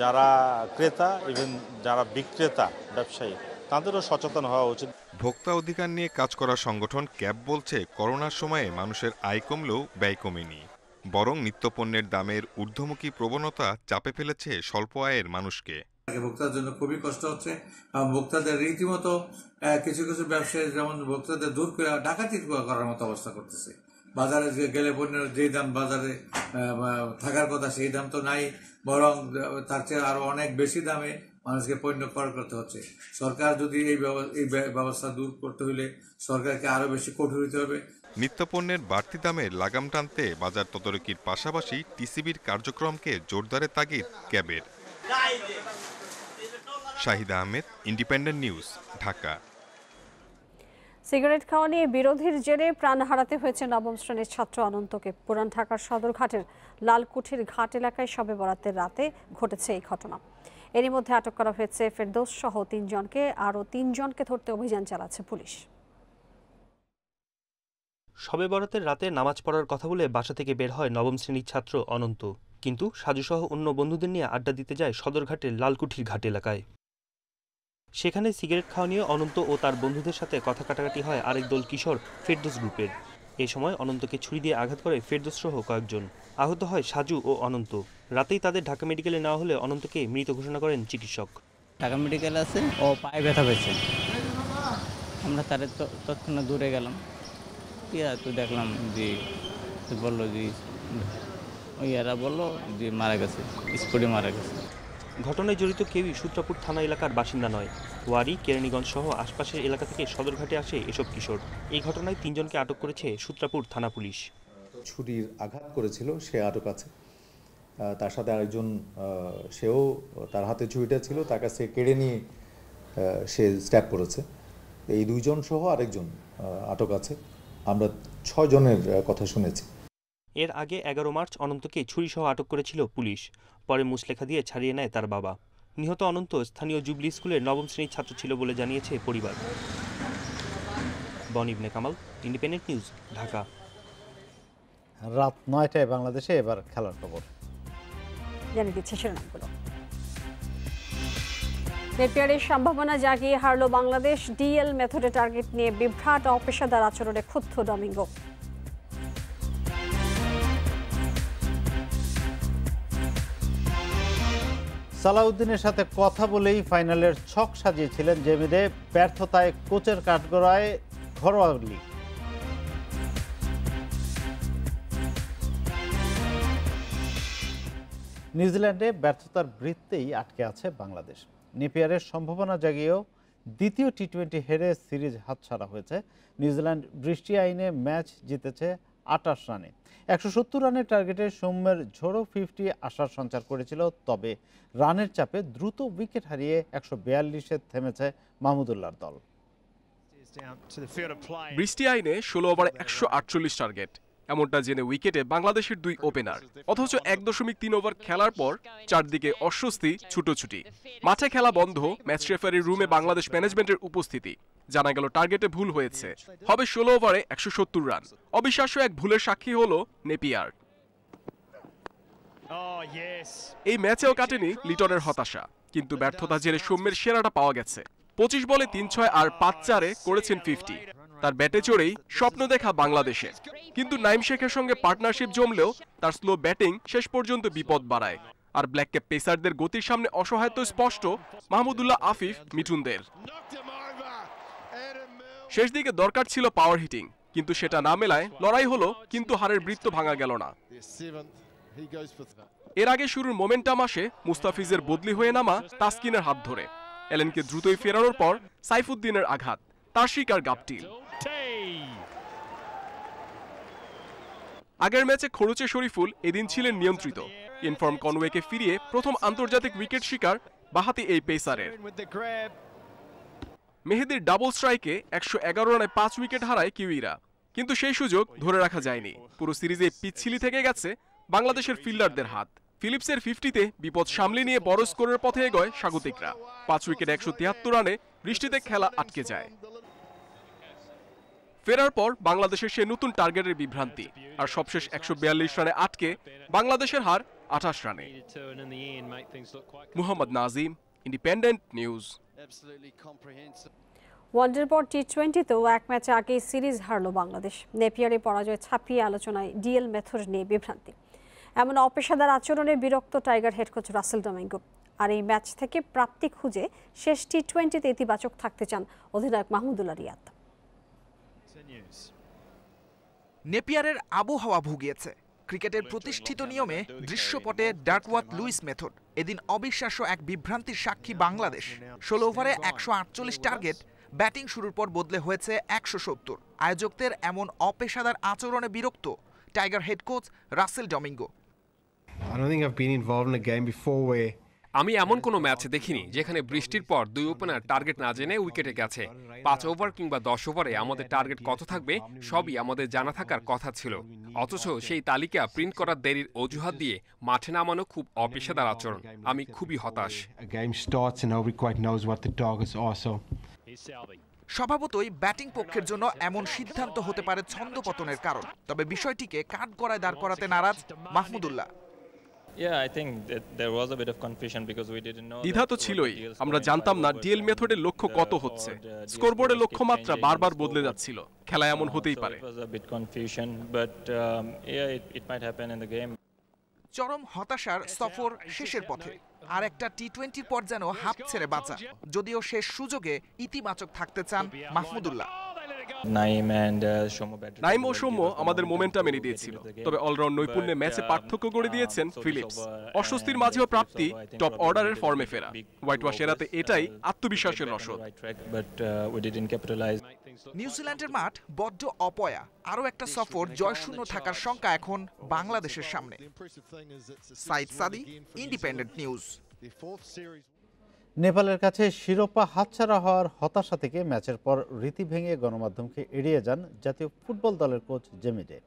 যারা ক্রেতা, ইভেন যারা বিক্রেতা, ব্যবসায়ী, তাদেরও সচেতন হওয়া উচিত। ভোক্তা অধিকার নিয়ে কাজ করা সংগঠন ক্যাব বলছে, করোনার সময়ে মানুষের আয় কমলেও ব্যয় কমেনি, বরং নিত্যপণ্যের দামের ঊর্ধ্বমুখী প্রবণতা চাপে ফেলেছে স্বল্প আয়ের মানুষকে। ভোক্তার জন্য খুবই কষ্ট হচ্ছে। ভোক্তাদের রীতিমতো কিছু কিছু ব্যবসায়ী যেমন ভোক্তাদের দূর করে ডাকাতি করার মতো অবস্থা করতেছে। বাজারে গেলে পণ্যের যেই দাম বাজারে থাকার কথা সেই দাম তো নাই, বরং তার চেয়ে আরো অনেক বেশি দামে মানুষকে পণ্য ক্রয় করতে হচ্ছে। সরকার যদি এই ব্যবস্থা দূর করতে হলে সরকারকে আরো বেশি কঠোর হতে হবে। নিত্যপণ্যের বাড়তি দামের লাগাম টানতে বাজার তদারকির পাশাপাশি টিসিবির কার্যক্রমকে জোরদারের তাগিদ ক্যাবের। Shahida Ahmed, independent news, Dhaka. Cigarette খাওয়া নিয়ে বিরোধীর জেরে প্রাণ হারাতে হয়েছে নবম শ্রেণীর ছাত্র অনন্তকে। পুরান ঢাকার সদরঘাটের লালকুঠির ঘাট এলাকায় শবে বরাতের রাতে ঘটেছে এই ঘটনা। এরই মধ্যে আটক করা হয়েছে ফেরদৌস সহ 3 জনকে। আরও 3 জনকে ধরতে অভিযান চালাচ্ছে পুলিশ। শবে বরাতের রাতে নামাজ পড়ার কথা বলে বাসা থেকে বের হয় নবম শ্রেণীর ছাত্র অনন্ত, কিন্তু সাজুসহ অন্য বন্ধুদের নিয়ে আড্ডা দিতে যায় সদরঘাটের লালকুঠির ঘাট এলাকায়। সেখানে সিগারেট খাওয়া নিয়ে অনন্ত ও তার বন্ধুদের সাথে কথা কাটাকাটি হয় আরেক দল কিশোর ফেরদৌস গ্রুপের। এ সময় অনন্তকে ছুরি দিয়ে আঘাত করে ফেরদৌস সহ কয়েকজন। আহত হয় সাজু ও অনন্ত। রাতেই তাদের ঢাকা মেডিকেলে নেওয়া হলে অনন্তকে মৃত ঘোষণা করেন চিকিৎসক। ঢাকা মেডিকেল আছে, ও পায়ে ব্যথা পেয়েছে। আমরা তাদের তৎক্ষণাৎ দূরে গেলাম, তো দেখলাম যে বললো যে ওইরা বললো যে মারা গেছে, স্পটে মারা গেছে। ঘটনায় জড়িত কেউই সূত্রাপুর থানা এলাকার বাসিন্দা নয়। ওয়ারি, কেরানীগঞ্জ সহ আশপাশের এলাকা থেকে সদরঘাটে আসে এসব কিশোর। এই ঘটনায় 3 জনকে আটক করেছে সূত্রাপুর থানা পুলিশ। ছুরির আঘাত করেছিল, সে আটক আছে। তার সাথে আরেকজন, সেও তার হাতে ছুরিটা ছিল, তার কাছে কেড়ে নিয়ে সে স্ট্যাব করেছে। এই 2 জন সহ আরেকজন আটক আছে। আমরা 6 জনের কথা শুনেছি। এর আগে 11 মার্চ অনন্তকে ছুরিসহ আটক করেছিল পুলিশ। পরে মুচলেখা দিয়ে ছাড়িয়ে নেয় তার বাবা। নিহত অনন্ত স্থানীয় জুবলি স্কুলের নবম শ্রেণীর ছাত্র ছিল বলে জানিয়েছে পরিবার। বনিবনে কামাল, ইন্ডিপেন্ডেন্ট নিউজ, ঢাকা। রাত 9টায় বাংলাদেশে এবার খেলার খবর জানিয়ে দিচ্ছে শিরোনামগুলো। নেপিয়ারের সম্ভাবনা জাগিয়ে হারল বাংলাদেশ। ডিএল মেথডে টার্গেট নিয়ে বিভ্রাট অপেশাদার আচরণে ক্ষুব্ধ ডমিঙ্গো। সালাউদ্দিনের সাথে কথা বলেই ফাইনালের ছক সাজিয়েছিলেন জেমিদে। ব্যর্থতায় কোচের কাঠগড়ায় ঘরোয়া লিগ। নিউজিল্যান্ডে ব্যর্থতার বৃত্তেই আটকে আছে বাংলাদেশ। নেপিয়ারের সম্ভাবনা জাগিয়েও দ্বিতীয় টি-20 হেরে সিরিজ হাতছাড়া হয়েছে। নিউজিল্যান্ড বৃষ্টি আইনে ম্যাচ জিতেছে 28 রানে। 170 রানের টার্গেটে সৌম্যের ঝোড়ো 50 আশার সঞ্চার করেছিল, তবে রানের চাপে দ্রুত উইকেট হারিয়ে 142-এ থেমেছে মাহমুদুল্লাহর দল। বৃষ্টি আইনে 16 ওভারে 148 টার্গেট, এমনটা জেনে উইকেটে বাংলাদেশের 2 ওপেনার। অথচ 1.3 ওভার খেলার পর চারদিকে অস্বস্তি, ছুটোছুটি। মাঠে খেলা বন্ধ, ম্যাচ রেফারির রুমে বাংলাদেশ ম্যানেজমেন্টের উপস্থিতি। জানা গেল টার্গেটে ভুল হয়েছে, হবে 16 ওভারে 170 রান। অবিশ্বাস্য এক ভুলের সাক্ষী হলো নেপিয়ার। এই ম্যাচেও কাটেনি লিটনের হতাশা, কিন্তু ব্যর্থতা জেরে সৌম্যের সেরাটা পাওয়া গেছে। 25 বলে 3-6 আর 5-4-এ করেছেন 50। তার ব্যাটে চড়েই স্বপ্ন দেখা বাংলাদেশে, কিন্তু নাইম শেখের সঙ্গে পার্টনারশিপ জমলেও তার স্লো ব্যাটিং শেষ পর্যন্ত বিপদ বাড়ায়। আর ব্ল্যাক ক্যাপ পেসারদের গতির সামনে অসহায়ত্ব স্পষ্ট মাহমুদুল্লাহ, আফিফ, মিঠুনদের। শেষ দিকে দরকার ছিল পাওয়ার হিটিং, কিন্তু সেটা না মেলায় লড়াই হলো, কিন্তু হারের বৃত্ত ভাঙা গেল না। এর আগে শুরুর মোমেন্টাম আসে মুস্তাফিজের বদলি হয়ে নামা তাসকিনের হাত ধরে। এলেনকে দ্রুতই ফেরানোর পর সাইফুদ্দিনের আঘাত, তার শিকার গাপটিল। আগের ম্যাচে খরচে শরীফুল এদিন ছিলেন নিয়ন্ত্রিত। ইনফর্ম কনওয়েকে ফিরিয়ে প্রথম আন্তর্জাতিক উইকেট শিকার বাহাতি এই পেসারের। মেহেদির ডাবল স্ট্রাইকে 111 রানে 5 উইকেট হারায় কিউইরা, কিন্তু সেই সুযোগ ধরে রাখা যায়নি। পুরো সিরিজে পিচ্ছিলি থেকে গেছে বাংলাদেশের ফিল্ডারদের হাত। ফিলিপসের 50-তে বিপদ সামলে নিয়ে বড় স্কোরের পথে এগোয় স্বাগতিকরা। 5 উইকেট 173 রানে বৃষ্টিতে খেলা আটকে যায়। ফেরার পর বাংলাদেশের সে নতুন টার্গেটের বিভ্রান্তি, আর সবশেষ 142 রানে আটকে বাংলাদেশের হার 28 রানে। Muhammad Nazim, independent news. ওয়ানডের পর টি-20তেও এক ম্যাচে আগেই সিরিজ হারল বাংলাদেশ। নেপিয়ারে পরাজয় ছাপিয়ে আলোচনায় ডিএল মেথড নিয়ে বিভ্রান্তি। এমন অপেশাদার আচরণে বিরক্ত tiger head coach Russell Domingo. আর এই ম্যাচ থেকে প্রাপ্তি খুঁজে শেষ টি-20তে ইতিবাচক থাকতে চান অধিনায়ক মাহমুদুল্লাহ রিয়াদ। নেপিয়ারের আবহাওয়া ভুগিয়েছে। ক্রিকেটের প্রতিষ্ঠিত নিয়মে দৃশ্যপটে ডাকওয়ার্থ লুইস মেথড। এদিন অবিশ্বাস্য এক বিভ্রান্তির সাক্ষী বাংলাদেশ। 16 ওভারে 148 টার্গেট, ব্যাটিং শুরুর পর বদলে হয়েছে 170। আয়োজকদের এমন অপেশাদার আচরণে বিরক্ত tiger head coach Russell Domingo. আমি এমন কোনো ম্যাচ দেখিনি যেখানে বৃষ্টির পর 2 ওপেনার টার্গেট না জেনে উইকেটে গেছে। 5 ওভার কিংবা 10 ওভারে আমাদের টার্গেট কত থাকবে সবই আমাদের জানা থাকার কথা ছিল। অথচ সেই তালিকা প্রিন্ট করার দেরির অজুহাত দিয়ে মাঠে নামানো খুব অপেশাদার আচরণ। আমি খুবই হতাশ। স্বভাবতই ব্যাটিং পক্ষের জন্য এমন সিদ্ধান্ত হতে পারে ছন্দপতনের কারণ, তবে বিষয়টিকে কাঠগড়ায় দাঁড় করাতে নারাজ মাহমুদুল্লাহ। দ্বিধা তো ছিলই, আমরা জানতাম না ডিএল মেথডের লক্ষ্য কত হচ্ছে। স্কোরবোর্ডের লক্ষ্যমাত্রা বারবার বদলে যাচ্ছিল, খেলা এমন হতেই পারে। চরম হতাশার সফর শেষের পথে, আর একটা টি-20 পর যেন হাফ ছেড়ে বাঁচা। যদিও শেষ সুযোগে ইতিবাচক থাকতে চান মাহমুদুল্লাহ। নাইম ও সৌম্য আমাদের মোমেন্টাম এনে দিয়েছিল, তবে অলরাউন্ড নৈপুণ্যে ম্যাচে পার্থক্য করে দিয়েছেন ফিলিপস। অস্বস্তির মাঝেও প্রাপ্তি, টপ অর্ডারের ফর্মে ফেরা। হোয়াইট ওয়াশ এড়াতে এটাই আত্মবিশ্বাসের রসদ। নিউজিল্যান্ডের মাঠ বড্ড অপয়া। আরও একটা সফর জয়শূন্য থাকার শঙ্কা এখন বাংলাদেশের সামনে। সাইদ সাদি, ইন্ডিপেন্ডেন্ট নিউজ। নেপালের কাছে শিরোপা হাতছাড়া হওয়ার হতাশা থেকে ম্যাচের পর রীতি ভেঙে গণমাধ্যমকে এড়িয়ে যান জাতীয় ফুটবল দলের কোচ জেমিডে।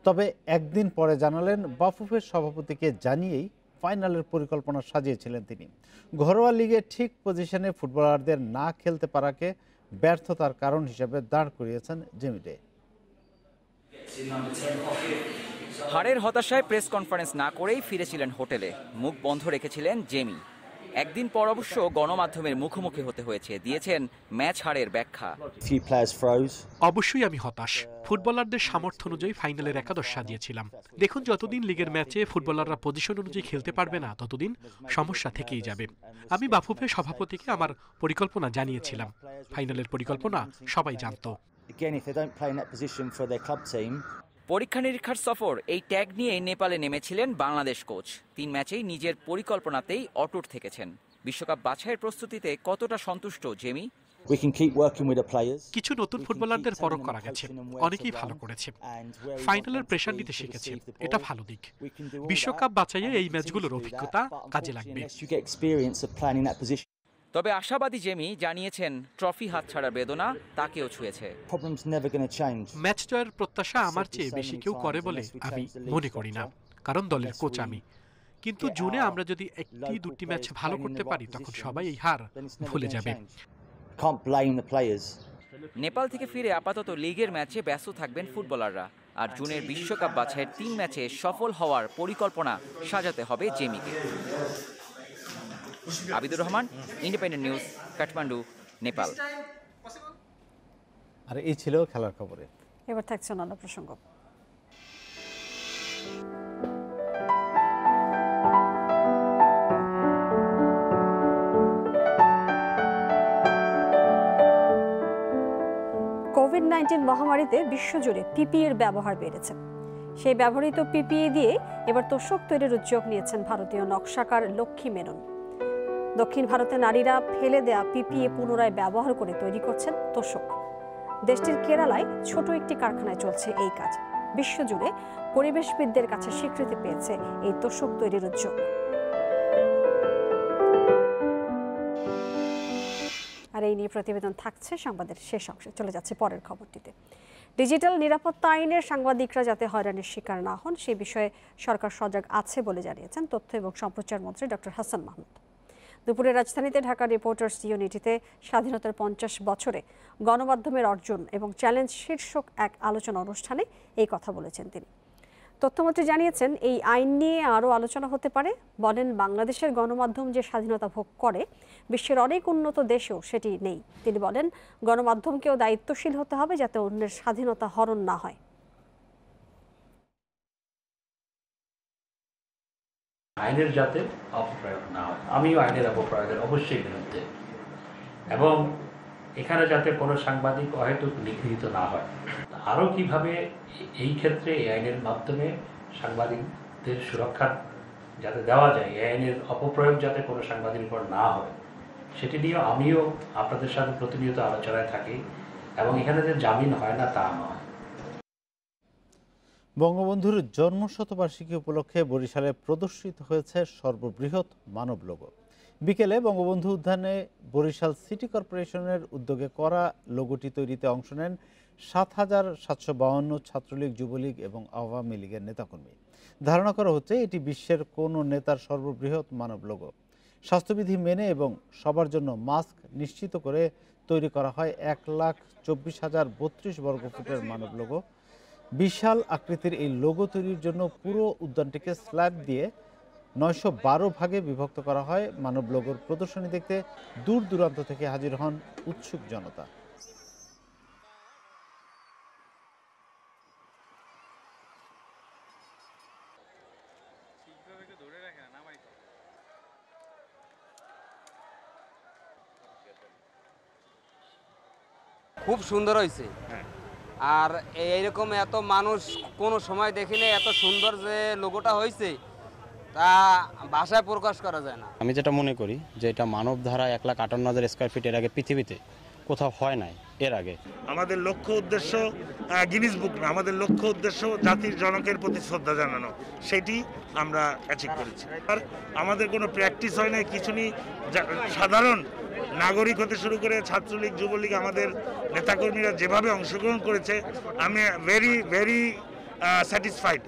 তবে একদিন পরে জানালেন বাফুফের সভাপতিকে জানিয়েই ফাইনালের পরিকল্পনা সাজিয়েছিলেন তিনি। ঘরোয়া লিগে ঠিক পজিশনে ফুটবলারদের না খেলতে পারাকে ব্যর্থতার কারণ হিসেবে দাঁড় করিয়েছেন জেমিডে। হারের হতাশায় প্রেস কনফারেন্স না করেই ফিরেছিলেন হোটেলে, মুখ বন্ধ রেখেছিলেন জেমি। একদিন পর অবশ্য গণমাধ্যমের মুখোমুখি হতে হয়েছে, দিয়েছেন ম্যাচ হারের ব্যাখ্যা। অবশ্যই আমি হতাশ। ফুটবলারদের সামর্থ্য অনুযায়ী ফাইনালের একাদশ সাজিয়েছিলাম। দেখুন, যতদিন লিগের ম্যাচে ফুটবলাররা পজিশন অনুযায়ী খেলতে পারবে না, ততদিন সমস্যা থেকেই যাবে। আমি বাফুফের সভাপতিকে আমার পরিকল্পনা জানিয়েছিলাম। ফাইনালের পরিকল্পনা সবাই জানতো। পরীক্ষা নিরীক্ষার সফর, এই ট্যাগ নিয়ে নেপালে নেমেছিলেন বাংলাদেশ কোচ। 3 ম্যাচেই নিজের পরিকল্পনাতেই অটুট থেকেছেন। বিশ্বকাপ বাছাইয়ের প্রস্তুতিতে কতটা সন্তুষ্ট জেমি? কিছু নতুন ফুটবলারদের পরখ করা গেছে, অনেকেই ভালো করেছে, ফাইনালের প্রেশার নিতে শিখেছে, এটা ভালো দিক। বিশ্বকাপ বাছাইয়ে এই ম্যাচগুলোর অভিজ্ঞতা কাজে লাগবে। তবে আশাবাদী জেমি জানিয়েছেন ট্রফি হাতছাড়ার বেদনা তাকেও ছুঁয়েছে। ম্যাচ জয়ের প্রত্যাশা আমার চেয়ে বেশি কেউ করে বলে আমি মনে করি না, কারণ দলের কোচ আমি। কিন্তু জুনে আমরা যদি একটি দুটি ম্যাচ ভালো করতে পারি তখন সবাই এই হার ভুলে যাবে। নেপাল থেকে ফিরে আপাতত লিগের ম্যাচে ব্যস্ত থাকবেন ফুটবলাররা, আর জুনের বিশ্বকাপ বাছাইয়ের 3 ম্যাচে সফল হওয়ার পরিকল্পনা সাজাতে হবে জেমিকে। Abidur Rahman, independent news, Kathmandu, Nepal. আর এই ছিল খেলার খবরে। এবার থাকছে অন্যান্য প্রসঙ্গ। কোভিড-19 মহামারীতে বিশ্বজুড়ে পিপিইর ব্যবহার বেড়েছে। সেই ব্যবহৃত পিপিই দিয়ে এবার তোশক তৈরির উদ্যোগ নিয়েছেন ভারতীয় নকশাকার লক্ষ্মী মেনন। দক্ষিণ ভারতে নারীরা ফেলে দেয়া পিপিই পুনরায় ব্যবহার করে তৈরি করছেন তোশক। দেশটির কেরালায় ছোট একটি কারখানায় চলছে এই কাজ। বিশ্বজুড়ে পরিবেশবিদদের কাছে স্বীকৃতি পেয়েছে এই তোশক তৈরির উদ্যোগ। আর এই নিয়ে প্রতিবেদন থাকছে সংবাদের শেষ অংশে। চলে যাচ্ছে পরের খবরটিতে। ডিজিটাল নিরাপত্তা আইনের সাংবাদিকরা যাতে হয়রানির শিকার না হন সে বিষয়ে সরকার সজাগ আছে বলে জানিয়েছেন তথ্য এবং সম্প্রচার মন্ত্রী ডক্টর হাসান মাহমুদ। দুপুরে রাজধানীতে ঢাকা রিপোর্টার্স ইউনিটিতে স্বাধীনতার 50 বছরে গণমাধ্যমের অর্জন এবং চ্যালেঞ্জ শীর্ষক এক আলোচনা অনুষ্ঠানে এই কথা বলেছেন তিনি। তথ্যমন্ত্রী জানিয়েছেন এই আইন নিয়ে আরও আলোচনা হতে পারে। বলেন, বাংলাদেশের গণমাধ্যম যে স্বাধীনতা ভোগ করে বিশ্বের অনেক উন্নত দেশেও সেটি নেই। তিনি বলেন, গণমাধ্যমকেও দায়িত্বশীল হতে হবে যাতে অন্যের স্বাধীনতা হরণ না হয়। আইনের যাতে অপপ্রয়োগ না হয়, আমিও আইনের অপপ্রয়োগের অবশ্যই বিরুদ্ধে, এবং এখানে যাতে কোনো সাংবাদিক অহেতুক নিগৃহীত না হয়। আরও কিভাবে এই ক্ষেত্রে এই আইনের মাধ্যমে সাংবাদিকদের সুরক্ষা যাতে দেওয়া যায়, এই আইনের অপপ্রয়োগ যাতে কোনো সাংবাদিকের উপর না হয়, সেটি নিয়ে আমিও আপনাদের সাথে প্রতিনিয়ত আলোচনায় থাকি, এবং এখানে যে জামিন হয় না তা নয়। বঙ্গবন্ধুর জন্মশতবার্ষিকী উপলক্ষে বরিশালে প্রদর্শিত হয়েছে সর্ববৃহৎ মানব লোগো। বিকেলে বঙ্গবন্ধু উদ্যানে বরিশাল সিটি কর্পোরেশনের উদ্যোগে করা লোগোটি তৈরিতে অংশ নেন 7,752 ছাত্রলীগ, যুবলীগ এবং আওয়ামী লীগের নেতাকর্মী। ধারণা করা হচ্ছে এটি বিশ্বের কোনো নেতার সর্ববৃহৎ মানব লোগো। স্বাস্থ্যবিধি মেনে এবং সবার জন্য মাস্ক নিশ্চিত করে তৈরি করা হয় 1,24,032 বর্গফুটের মানব লোগো। বিশাল আকৃতির এই লোগো তৈরির জন্য পুরো উদ্যানটিকে স্ল্যাব দিয়ে 912 ভাগে বিভক্ত করা হয়। মানব লোগোর প্রদর্শনী দেখতে দূর দূরান্ত থেকে হাজির হন উৎসুক জনতা। খুব সুন্দর হয়েছে, আর এইরকম এত মানুষ কোনো সময় দেখিনি, এত সুন্দর যে লোগোটা হয়েছে তা ভাষায় প্রকাশ করা যায় না। আমি যেটা মনে করি যে এটা মানব ধারা 1,58,000 স্কয়ার ফিট এর আগে পৃথিবীতে কোথাও হয় নাই। এর আগে আমাদের লক্ষ্য উদ্দেশ্য গিনিস বুক না, আমাদের লক্ষ্য উদ্দেশ্য জাতির জনকের প্রতি শ্রদ্ধা জানানো, সেটি আমরা অ্যাচিভ করেছি। আর আমাদের কোনো প্র্যাকটিস হয় নাই, কিছু নেই। সাধারণ নাগরিক হতে শুরু করে ছাত্রলীগ, যুবলীগ, আমাদের নেতাকর্মীরা যেভাবে অংশগ্রহণ করেছে, আমি ভেরি স্যাটিসফাইড।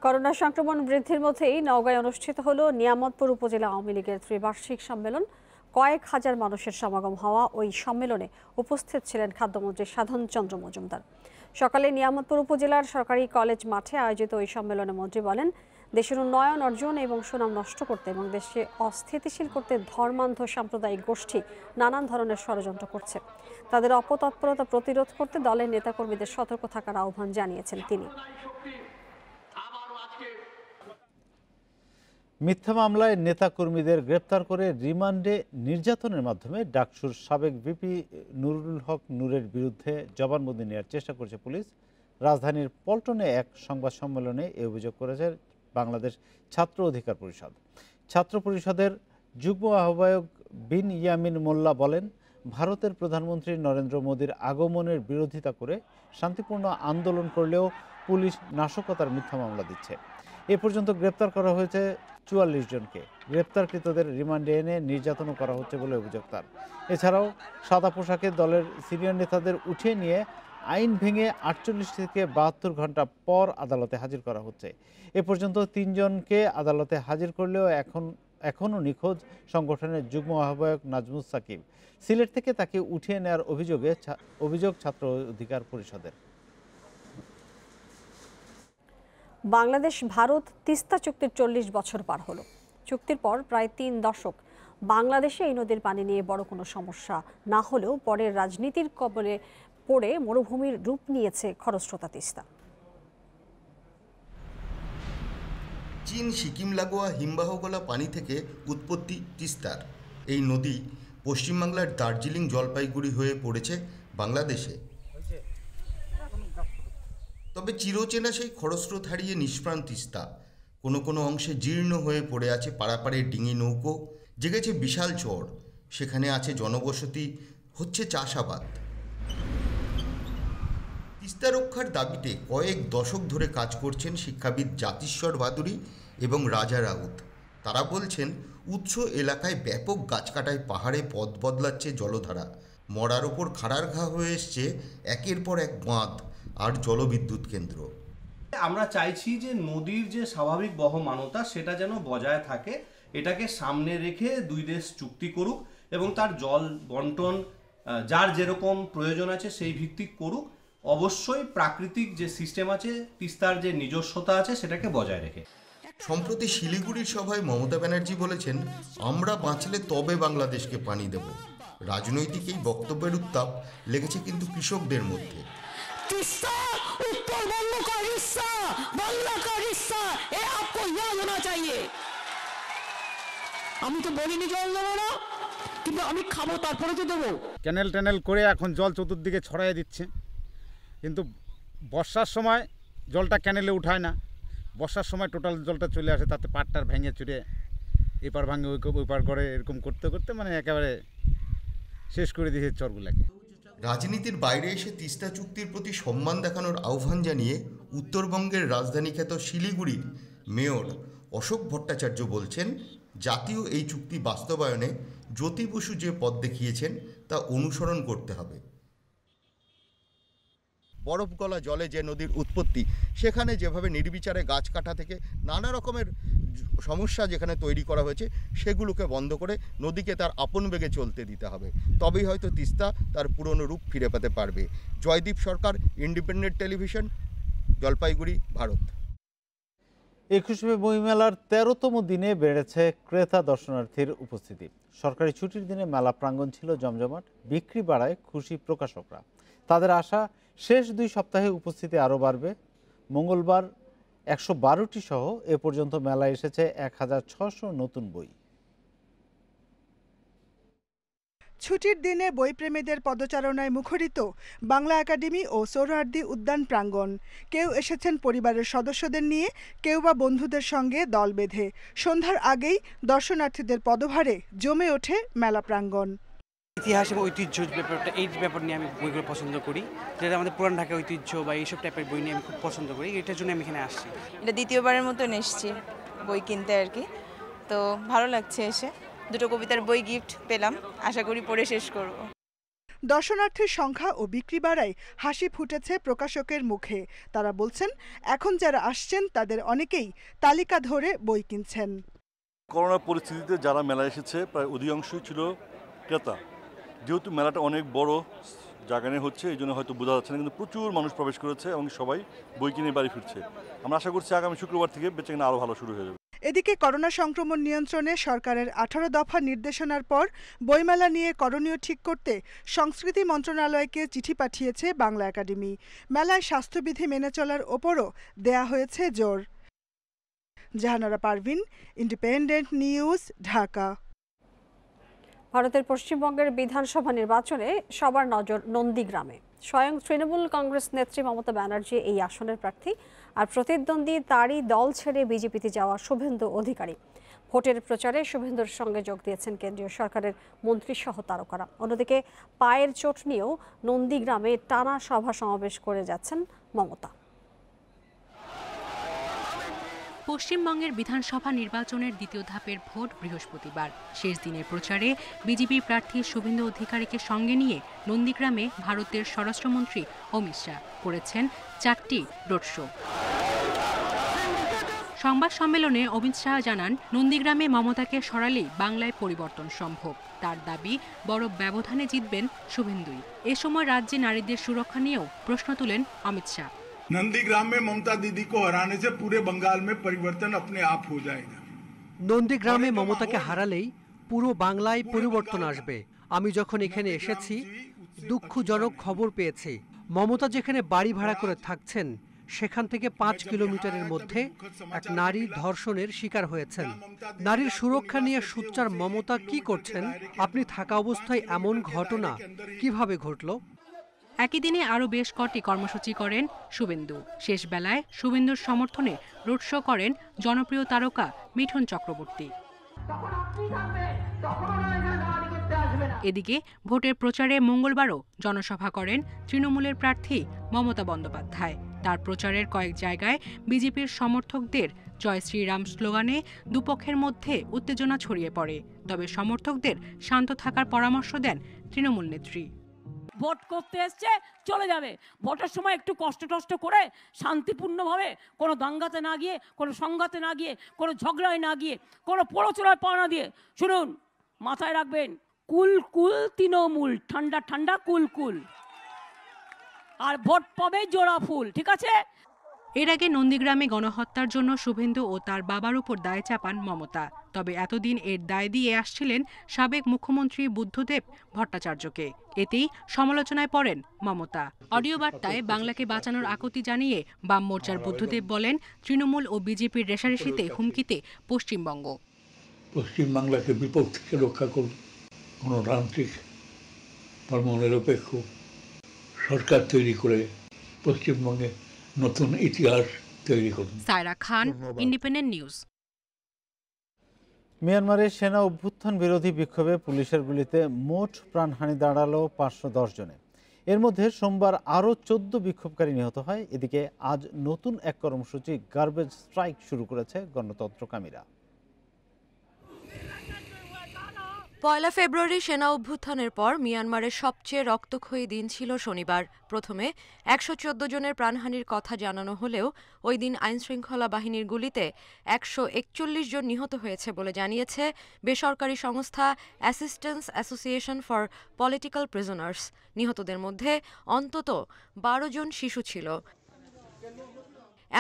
করোনা সংক্রমণ বৃদ্ধির মধ্যেই নওগাঁয় অনুষ্ঠিত হলো নিয়ামতপুর উপজেলা আওয়ামী লীগের ত্রিবার্ষিক সম্মেলন। কয়েক হাজার মানুষের সমাগম হওয়া ওই সম্মেলনে উপস্থিত ছিলেন খাদ্যমন্ত্রী সাধন চন্দ্র মজুমদার। সকালে নিয়ামতপুর উপজেলার সরকারি কলেজ মাঠে আয়োজিত ওই সম্মেলনে মন্ত্রী বলেন, দেশের উন্নয়ন অর্জন এবং সুনাম নষ্ট করতে এবং দেশকে অস্থিতিশীল করতে ধর্মান্ধ সাম্প্রদায়িক গোষ্ঠী নানান ধরনের ষড়যন্ত্র করছে। তাদের অপতৎপরতা প্রতিরোধ করতে দলের নেতাকর্মীদের সতর্ক থাকার আহ্বান জানিয়েছেন তিনি। মিথ্যা মামলায় নেতাকর্মীদের গ্রেপ্তার করে রিমান্ডে নির্যাতনের মাধ্যমে ডাকসুর সাবেক ভিপি নুরুল হক নূরের বিরুদ্ধে জবানবন্দি নেওয়ার চেষ্টা করছে পুলিশ। রাজধানীর পল্টনে এক সংবাদ সম্মেলনে এই অভিযোগ করেছে বাংলাদেশ ছাত্র অধিকার পরিষদ। ছাত্র পরিষদের যুগ্ম আহ্বায়ক বিন ইয়ামিন মোল্লা বলেন, ভারতের প্রধানমন্ত্রী নরেন্দ্র মোদীর আগমনের বিরোধিতা করে শান্তিপূর্ণ আন্দোলন করলেও পুলিশ নাশকতার মিথ্যা মামলা দিচ্ছে। এ পর্যন্ত গ্রেপ্তার করা হয়েছে ৪৪ জনকে। গ্রেপ্তারকৃতদের রিমান্ডে এনে নির্যাতনও করা হচ্ছে বলে অভিযোগ তার। এছাড়াও সাদা পোশাকে দলের সিনিয়র নেতাদের উঠিয়ে নিয়ে আইন ভেঙে ৪৮ থেকে ৭২ ঘন্টা পর আদালতে হাজির করা হচ্ছে। এ পর্যন্ত ৩ জনকে আদালতে হাজির করলেও এখনও নিখোঁজ সংগঠনের যুগ্ম আহ্বায়ক নাজমুস সাকিব। সিলেট থেকে তাকে উঠিয়ে নেওয়ার অভিযোগ ছাত্র অধিকার পরিষদের। বাংলাদেশ ভারত তিস্তা চুক্তির ৪০ বছর পার হলো। চুক্তির পর প্রায় ৩ দশক বাংলাদেশে এই নদীর পানি নিয়ে বড় কোনো সমস্যা না হলেও পরের রাজনীতির কবলে পড়ে মরুভূমির রূপ নিয়েছে খরস্রোতা তিস্তা। চীন সিকিম লাগোয়া হিমবাহ গলা পানি থেকে উৎপত্তি তিস্তার। এই নদী পশ্চিমবাংলার দার্জিলিং জলপাইগুড়ি হয়ে পড়েছে বাংলাদেশে। তবে চিরচেনা সেই খরস্রোত হারিয়ে নিষ্প্রাণ তিস্তা কোনো কোনো অংশে জীর্ণ হয়ে পড়ে আছে পারাপারের ডিঙি নৌকো, জেগেছে বিশাল চর, সেখানে আছে জনবসতি, হচ্ছে চাষাবাদ। তিস্তা রক্ষার দাবিতে কয়েক দশক ধরে কাজ করছেন শিক্ষাবিদ জাতিশ্বর ভাদুরী এবং রাজা রাউত। তারা বলছেন, উৎস এলাকায় ব্যাপক গাছ কাটায় পাহাড়ে পথ বদলাচ্ছে জলধারা, মরার ওপর খাড়ার ঘা হয়ে এসছে একের পর এক বাঁধ আর জলবিদ্যুৎ কেন্দ্র। আমরা চাইছি যে নদীর যে স্বাভাবিক বহমানতা সেটা যেন বজায় থাকে, এটাকে সামনে রেখে দুই দেশ চুক্তি করুক এবং তার জল বন্টন যার যেরকম প্রয়োজন আছে সেই ভিত্তিক করুক, অবশ্যই প্রাকৃতিক যে সিস্টেম আছে তিস্তার যে নিজস্বতা আছে সেটাকে বজায় রেখে। সম্প্রতি শিলিগুড়ির সভায় মমতা ব্যানার্জি বলেছেন, আমরা বাঁচলে তবে বাংলাদেশকে পানি দেব। রাজনৈতিক এই বক্তব্যের উত্তাপ লেগেছে কিন্তু কৃষকদের মধ্যে। আমি তো বলিনি জল দেবো না, কিন্তু আমি খাবো তারপরে তো দেবো। ক্যানেল ট্যানেল করে এখন জল চতুর্দিকে ছড়াই দিচ্ছে, কিন্তু বর্ষার সময় জলটা ক্যানেলে উঠায় না। বর্ষার সময় টোটাল জলটা চলে আসে, তাতে পাটটার ভেঙে চুরে এপার ভাঙে ওই পার করে, এরকম করতে করতে মানে একেবারে শেষ করে দিয়েছে চরগুলাকে। রাজনীতির বাইরে এসে তিস্তা চুক্তির প্রতি সম্মান দেখানোর আহ্বান জানিয়ে উত্তরবঙ্গের রাজধানী খ্যাত শিলিগুড়ির মেয়র অশোক ভট্টাচার্য বলছেন, জাতীয় এই চুক্তি বাস্তবায়নে জ্যোতি বসু যে পথ দেখিয়েছেন তা অনুসরণ করতে হবে। বরফ গলা জলে যে নদীর উৎপত্তি, সেখানে যেভাবে নির্বিচারে গাছ কাটা থেকে নানা রকমের সমস্যা যেখানে তৈরি করা হয়েছে, সেগুলোকে বন্ধ করে নদীকে তার আপন বেগে চলতে দিতে হবে, তবেই হয়তো তিস্তা তার পুরনো রূপ ফিরে পেতে পারবে। জয়দীপ সরকার, ইন্ডিপেন্ডেন্ট টেলিভিশন, জলপাইগুড়ি, ভারত। ২১শে বইমেলার ১৩তম দিনে বেড়েছে ক্রেতা দর্শনার্থীর উপস্থিতি। সরকারি ছুটির দিনে মেলা প্রাঙ্গণ ছিল জমজমাট, বিক্রি বাড়ায় খুশি প্রকাশকরা। তাদের আশা, শেষ ২ সপ্তাহে উপস্থিতি আরও বাড়বে। মঙ্গলবার ১১২টি সহ এ পর্যন্ত মেলায় এসেছে ১৬০০ নতুন বই। ছুটির দিনে বইপ্রেমীদের পদচারণায় মুখরিত বাংলা একাডেমি ও সোহরাওয়ার্দী উদ্যান প্রাঙ্গণ। কেউ এসেছেন পরিবারের সদস্যদের নিয়ে, কেউ বা বন্ধুদের সঙ্গে দল বেঁধে। সন্ধ্যার আগেই দর্শনার্থীদের পদভারে জমে ওঠে মেলা প্রাঙ্গণ। ইতিহাস এবং ঐতিহ্য ব্যাপারটা, এই ব্যাপার নিয়ে আমি বইগুলো পছন্দ করি, যেটা আমাদের পুরান ঢাকা ঐতিহ্য বা এইসব টাইপের বই নিয়ে আমি খুব পছন্দ করি, এটার জন্য আমি এখানে আসছি। এটা দ্বিতীয়বারের মতন এসেছি বই কিনতে আর কি, তো ভালো লাগছে এসে। 2টো কবিতার বই গিফট পেলাম, আশা করি পড়ে শেষ করব। দর্শনার্থীর সংখ্যা ও বিক্রি বাড়ায় হাসি ফুটেছে প্রকাশকের মুখে। তারা বলছেন, এখন যারা আসছেন তাদের অনেকেই তালিকা ধরে বই কিনছেন। করোনা পরিস্থিতিতে যারা মেলায় এসেছে প্রায় অধিকাংশই ছিল ক্রেতা। যেহেতু মেলাটা অনেক বড় জায়গায় হচ্ছে, এই জন্য হয়তো বোঝা যাচ্ছে না, কিন্তু প্রচুর মানুষ প্রবেশ করেছে এবং সবাই বই কিনে বাড়ি ফিরছে। আমরা আশা করছি আগামী শুক্রবার থেকে বেচাকেনা আরও ভালো শুরু হয়ে যাবে। এদিকে করোনা সংক্রমণ নিয়ন্ত্রণে সরকারের 18 দফা নির্দেশনার পর বইমেলা নিয়ে করণীয় ঠিক করতে সংস্কৃতি মন্ত্রণালয়কে চিঠি পাঠিয়েছে বাংলা একাডেমি। মেলায় স্বাস্থ্যবিধি মেনে চলার ওপরও দেয়া হয়েছে জোর। Jahanara Parvin, independent news, Dhaka. ভারতের পশ্চিমবঙ্গের বিধানসভা নির্বাচনে সবার নজর নন্দীগ্রামে। স্বয়ং তৃণমূল কংগ্রেস নেত্রী মমতা ব্যানার্জি এই আসনের প্রার্থী, আর প্রতিদ্বন্দ্বী তারই দল ছেড়ে বিজেপিতে যাওয়া শুভেন্দু অধিকারী। ভোটের প্রচারে শুভেন্দুর সঙ্গে যোগ দিয়েছেন কেন্দ্রীয় সরকারের মন্ত্রীসহ তারকারা। অন্যদিকে পায়ের চোট নিয়েও নন্দীগ্রামে টানা সভা সমাবেশ করে যাচ্ছেন মমতা। পশ্চিমবঙ্গের বিধানসভা নির্বাচনের দ্বিতীয় ধাপের ভোট বৃহস্পতিবার। শেষ দিনের প্রচারে বিজেপি প্রার্থী শুভেন্দু অধিকারীকে সঙ্গে নিয়ে নন্দীগ্রামে ভারতের স্বরাষ্ট্রমন্ত্রী অমিত শাহ করেছেন 4টি রোড শো। সংবাদ সম্মেলনে অমিত শাহ জানান, নন্দীগ্রামে মমতাকে সরালেই বাংলায় পরিবর্তন সম্ভব। তার দাবি, বড় ব্যবধানে জিতবেন শুভেন্দুই। এ সময় রাজ্যে নারীদের সুরক্ষা নিয়েও প্রশ্ন তুলেন অমিত শাহ। नंदीग्राम में ममता दीदी को हराने से पूरे बंगाल में परिवर्तन अपने आप हो जाएगा। নন্দীগ্রামে মমতাকে হারালেই পুরো বাংলায় পরিবর্তন আসবে। আমি যখন এখানে এসেছি দুঃখজনক খবর পেয়েছি। মমতা যেখানে বাড়ি ভাড়া করে থাকছেন সেখান থেকে 5 কিলোমিটারের মধ্যে এক নারী ধর্ষণের শিকার হয়েছেন। নারীর সুরক্ষা নিয়ে সোচ্চার মমতা কি করছেন? আপনি থাকা অবস্থায় এমন ঘটনা কিভাবে ঘটল? একই দিনে আরও বেশ কটি কর্মসূচি করেন শুভেন্দু। শেষ বেলায় শুভেন্দুর সমর্থনে রোড শো করেন জনপ্রিয় তারকা মিঠুন চক্রবর্তী। এদিকে ভোটের প্রচারে মঙ্গলবারও জনসভা করেন তৃণমূলের প্রার্থী মমতা বন্দ্যোপাধ্যায়। তার প্রচারের কয়েক জায়গায় বিজেপির সমর্থকদের জয় শ্রীরাম স্লোগানে দুপক্ষের মধ্যে উত্তেজনা ছড়িয়ে পড়ে। তবে সমর্থকদের শান্ত থাকার পরামর্শ দেন তৃণমূল নেত্রী। ভোট করতে এসছে, চলে যাবে। ভোটের সময় একটু কষ্ট করে শান্তিপূর্ণভাবে, কোনো দাঙ্গাতে না গিয়ে, কোনো সংঘাতে না গিয়ে, কোনো ঝগড়ায় না গিয়ে, কোনো পড়োচড়ায় পা না দিয়ে, শুনুন, মাথায় রাখবেন, কুল কুল তৃণমূল, ঠান্ডা ঠান্ডা কুল কুল, আর ভোট পাবে জোড়া ফুল, ঠিক আছে? এর আগে নন্দীগ্রামে গণহত্যার জন্য শুভেন্দু ও তার বাবার উপর দায় চাপান মমতা। তবে এতদিন এর দায় দিয়ে আসছিলেন সাবেক মুখ্যমন্ত্রী বুদ্ধদেব ভট্টাচার্যকে। এতেই সমালোচনায় পড়েন মমতা। অডিও বার্তায় বাংলাকে বাঁচানোর আকুতি জানিয়ে বাম মোর্চার বুদ্ধদেব বলেন, তৃণমূল ও বিজেপির রেশারেশিতে হুমকিতে পশ্চিমবঙ্গ। পশ্চিমবাংলাকে বিপদ থেকে রক্ষা করুন, গণতান্ত্রিক ধর্মনিরপেক্ষ সরকার তৈরি করে পশ্চিমবঙ্গে নতুন ইতিহাস তৈরি করুন। সায়রা খান, ইন্ডিপেন্ডেন্ট নিউজ। মিয়ানমারের সেনা অভ্যুত্থান বিরোধী বিক্ষোভে পুলিশের গুলিতে মোট প্রাণহানি দাঁড়ালো 510 জনে। এর মধ্যে সোমবার আরও 14 বিক্ষোভকারী নিহত হয়। এদিকে আজ নতুন এক কর্মসূচি গার্বেজ স্ট্রাইক শুরু করেছে গণতন্ত্রকামীরা। 1 ফেব্রুয়ারি সেনা অভ্যুত্থানের পর মিয়ানমারের সবচেয়ে রক্তক্ষয়ী দিন ছিল শনিবার। প্রথমে 114 জনের প্রাণহানির কথা জানানো হলেও ওই দিন আইনশৃঙ্খলা বাহিনীর গুলিতে 141 জন নিহত হয়েছে বলে জানিয়েছে বেসরকারি সংস্থা assistance association for political prisoners. নিহতদের মধ্যে অন্তত 12 জন শিশু ছিল।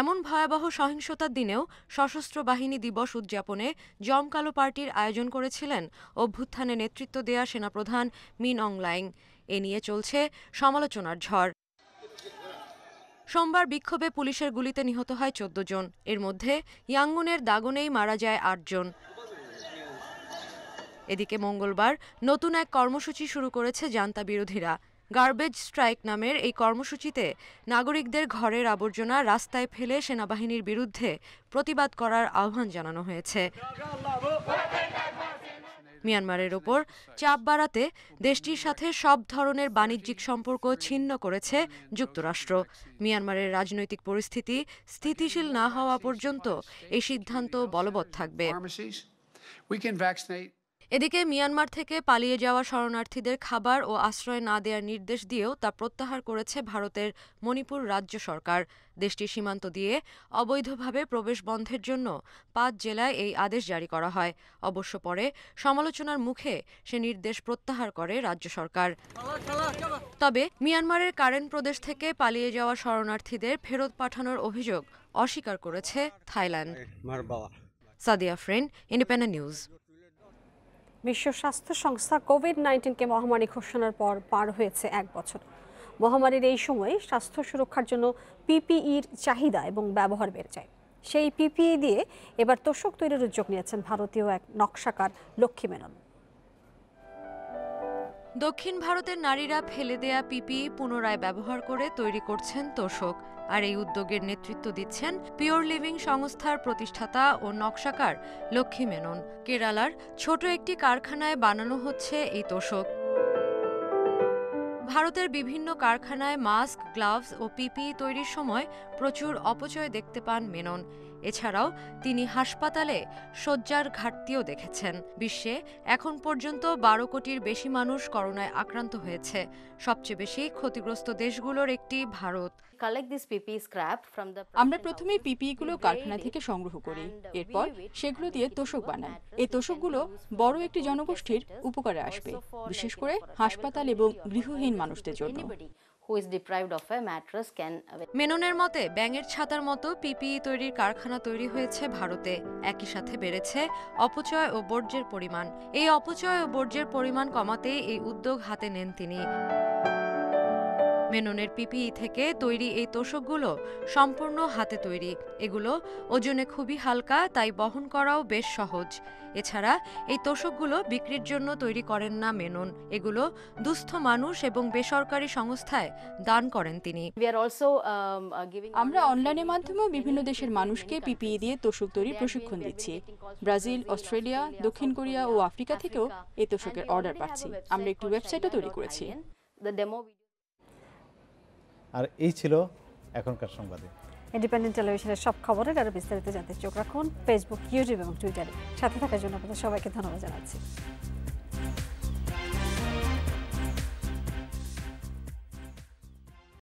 এমন ভয়াবহ সহিংসতার দিনেও সশস্ত্র বাহিনী দিবস উদযাপনে জমকালো পার্টির আয়োজন করেছিলেন অভ্যুত্থানে নেতৃত্ব দেয়া সেনাপ্রধান মিন অং লাইং। এ নিয়ে চলছে সমালোচনার ঝড়। সোমবার বিক্ষোভে পুলিশের গুলিতে নিহত হয় 14 জন। এর মধ্যে ইয়াঙ্গুনের দাগনেই মারা যায় 8 জন। এদিকে মঙ্গলবার নতুন এক কর্মসূচি শুরু করেছে জান্তা বিরোধীরা। গার্বেজ স্ট্রাইক নামের এই কর্মসূচিতে নাগরিকদের ঘরের আবর্জনা রাস্তায় ফেলে সেনাবাহিনীর বিরুদ্ধে প্রতিবাদ করার আহ্বান জানানো হয়েছে। মিয়ানমারের ওপর চাপ বাড়াতে দেশটির সাথে সব ধরনের বাণিজ্যিক সম্পর্ক ছিন্ন করেছে যুক্তরাষ্ট্র। মিয়ানমারের রাজনৈতিক পরিস্থিতি স্থিতিশীল না হওয়া পর্যন্ত এই সিদ্ধান্ত বলবৎ থাকবে। এদিকে মিয়ানমার থেকে পালিয়ে যাওয়া শরণার্থীদের খাবার ও আশ্রয় না দেওয়ার নির্দেশ দিয়েও তা প্রত্যাহার করেছে ভারতের মণিপুর রাজ্য সরকার। দেশটির সীমান্ত দিয়ে অবৈধভাবে প্রবেশ বন্ধের জন্য 5 জেলায় এই আদেশ জারি করা হয়। অবশ্য পরে সমালোচনার মুখে সে নির্দেশ প্রত্যাহার করে রাজ্য সরকার। তবে মিয়ানমারের কারেন প্রদেশ থেকে পালিয়ে যাওয়া শরণার্থীদের ফেরত পাঠানোর অভিযোগ অস্বীকার করেছে থাইল্যান্ড। সাদিয়া ফ্রেন, ইন্ডিপেন্ডেন্ট নিউজ। বিশ্ব স্বাস্থ্য সংস্থা কোভিড-19কে মহামারী ঘোষণার পর পার হয়েছে 1 বছর। মহামারীর এই সময়ে স্বাস্থ্য সুরক্ষার জন্য পিপিইর চাহিদা এবং ব্যবহার বেড়ে যায়। সেই পিপিই দিয়ে এবার তোষক তৈরির উদ্যোগ নিয়েছেন ভারতীয় এক নকশাকার লক্ষ্মী মেনন। দক্ষিণ ভারতের নারীরা ফেলে দেয়া পিপিই পুনরায় ব্যবহার করে তৈরি করছেন তোশক। আর এই উদ্যোগের নেতৃত্ব দিচ্ছেন পিওর লিভিং সংস্থার প্রতিষ্ঠাতা ও নকশাকার লক্ষ্মী মেনন। কেরালার ছোট একটি কারখানায় বানানো হচ্ছে এই তোশক। ভারতের বিভিন্ন কারখানায় মাস্ক, গ্লাভস ও পিপিই তৈরির সময় প্রচুর অপচয় দেখতে পান মেনন। এছাড়াও তিনি হাসপাতালে শয্যার ঘাটতিও দেখেছেন। বিশ্বে এখন পর্যন্ত 12 কোটির বেশি মানুষ করোনায় আক্রান্ত হয়েছে। সবচেয়ে বেশি ক্ষতিগ্রস্ত দেশগুলোর একটি ভারত। আমরা প্রথমে পিপিইগুলো কারখানা থেকে সংগ্রহ করি, এরপর সেগুলো দিয়ে তোশক বানাই। এই তোশকগুলো বড় একটি জনগোষ্ঠীর উপকারে আসবে, বিশেষ করে হাসপাতাল এবং গৃহহীন মানুষদের জন্য। মেননের মতে ব্যাঙের ছাতার মতো পিপিই তৈরির কারখানা তৈরি হয়েছে ভারতে। একই সাথে বেড়েছে অপচয় ও বর্জ্যের পরিমাণ। এই অপচয় ও বর্জ্যের পরিমাণ কমাতেই এই উদ্যোগ হাতে নেন তিনি। মেননের পিপিই থেকে তৈরি এই তোশকগুলো সম্পূর্ণ হাতে তৈরি। এগুলো ওজনে খুবই হালকা, তাই বহন করাও বেশ সহজ। এছাড়া এই তোশকগুলো বিক্রির জন্য তৈরি করেন না মেনন। এগুলো দুস্থ মানুষ এবং বেসরকারি সংস্থায় দান করেন তিনি। আমরা অনলাইনের মাধ্যমেও বিভিন্ন দেশের মানুষকে পিপিই দিয়ে তোশক তৈরির প্রশিক্ষণ দিচ্ছি। ব্রাজিল, অস্ট্রেলিয়া, দক্ষিণ কোরিয়া ও আফ্রিকা থেকেও এই তোশকের অর্ডার পাচ্ছি। আমরা একটি ওয়েবসাইটও তৈরি করেছি। আর এই ছিল এখনকার সংবাদে। ইন্ডিপেন্ডেন্ট টেলিভিশনের সব খবরের আরো বিস্তারিত জানতে চোখ রাখুন ফেসবুক, ইউটিউব এবং টুইটারে। সাথে থাকার জন্য আপনাদের সবাইকে ধন্যবাদ জানাচ্ছি।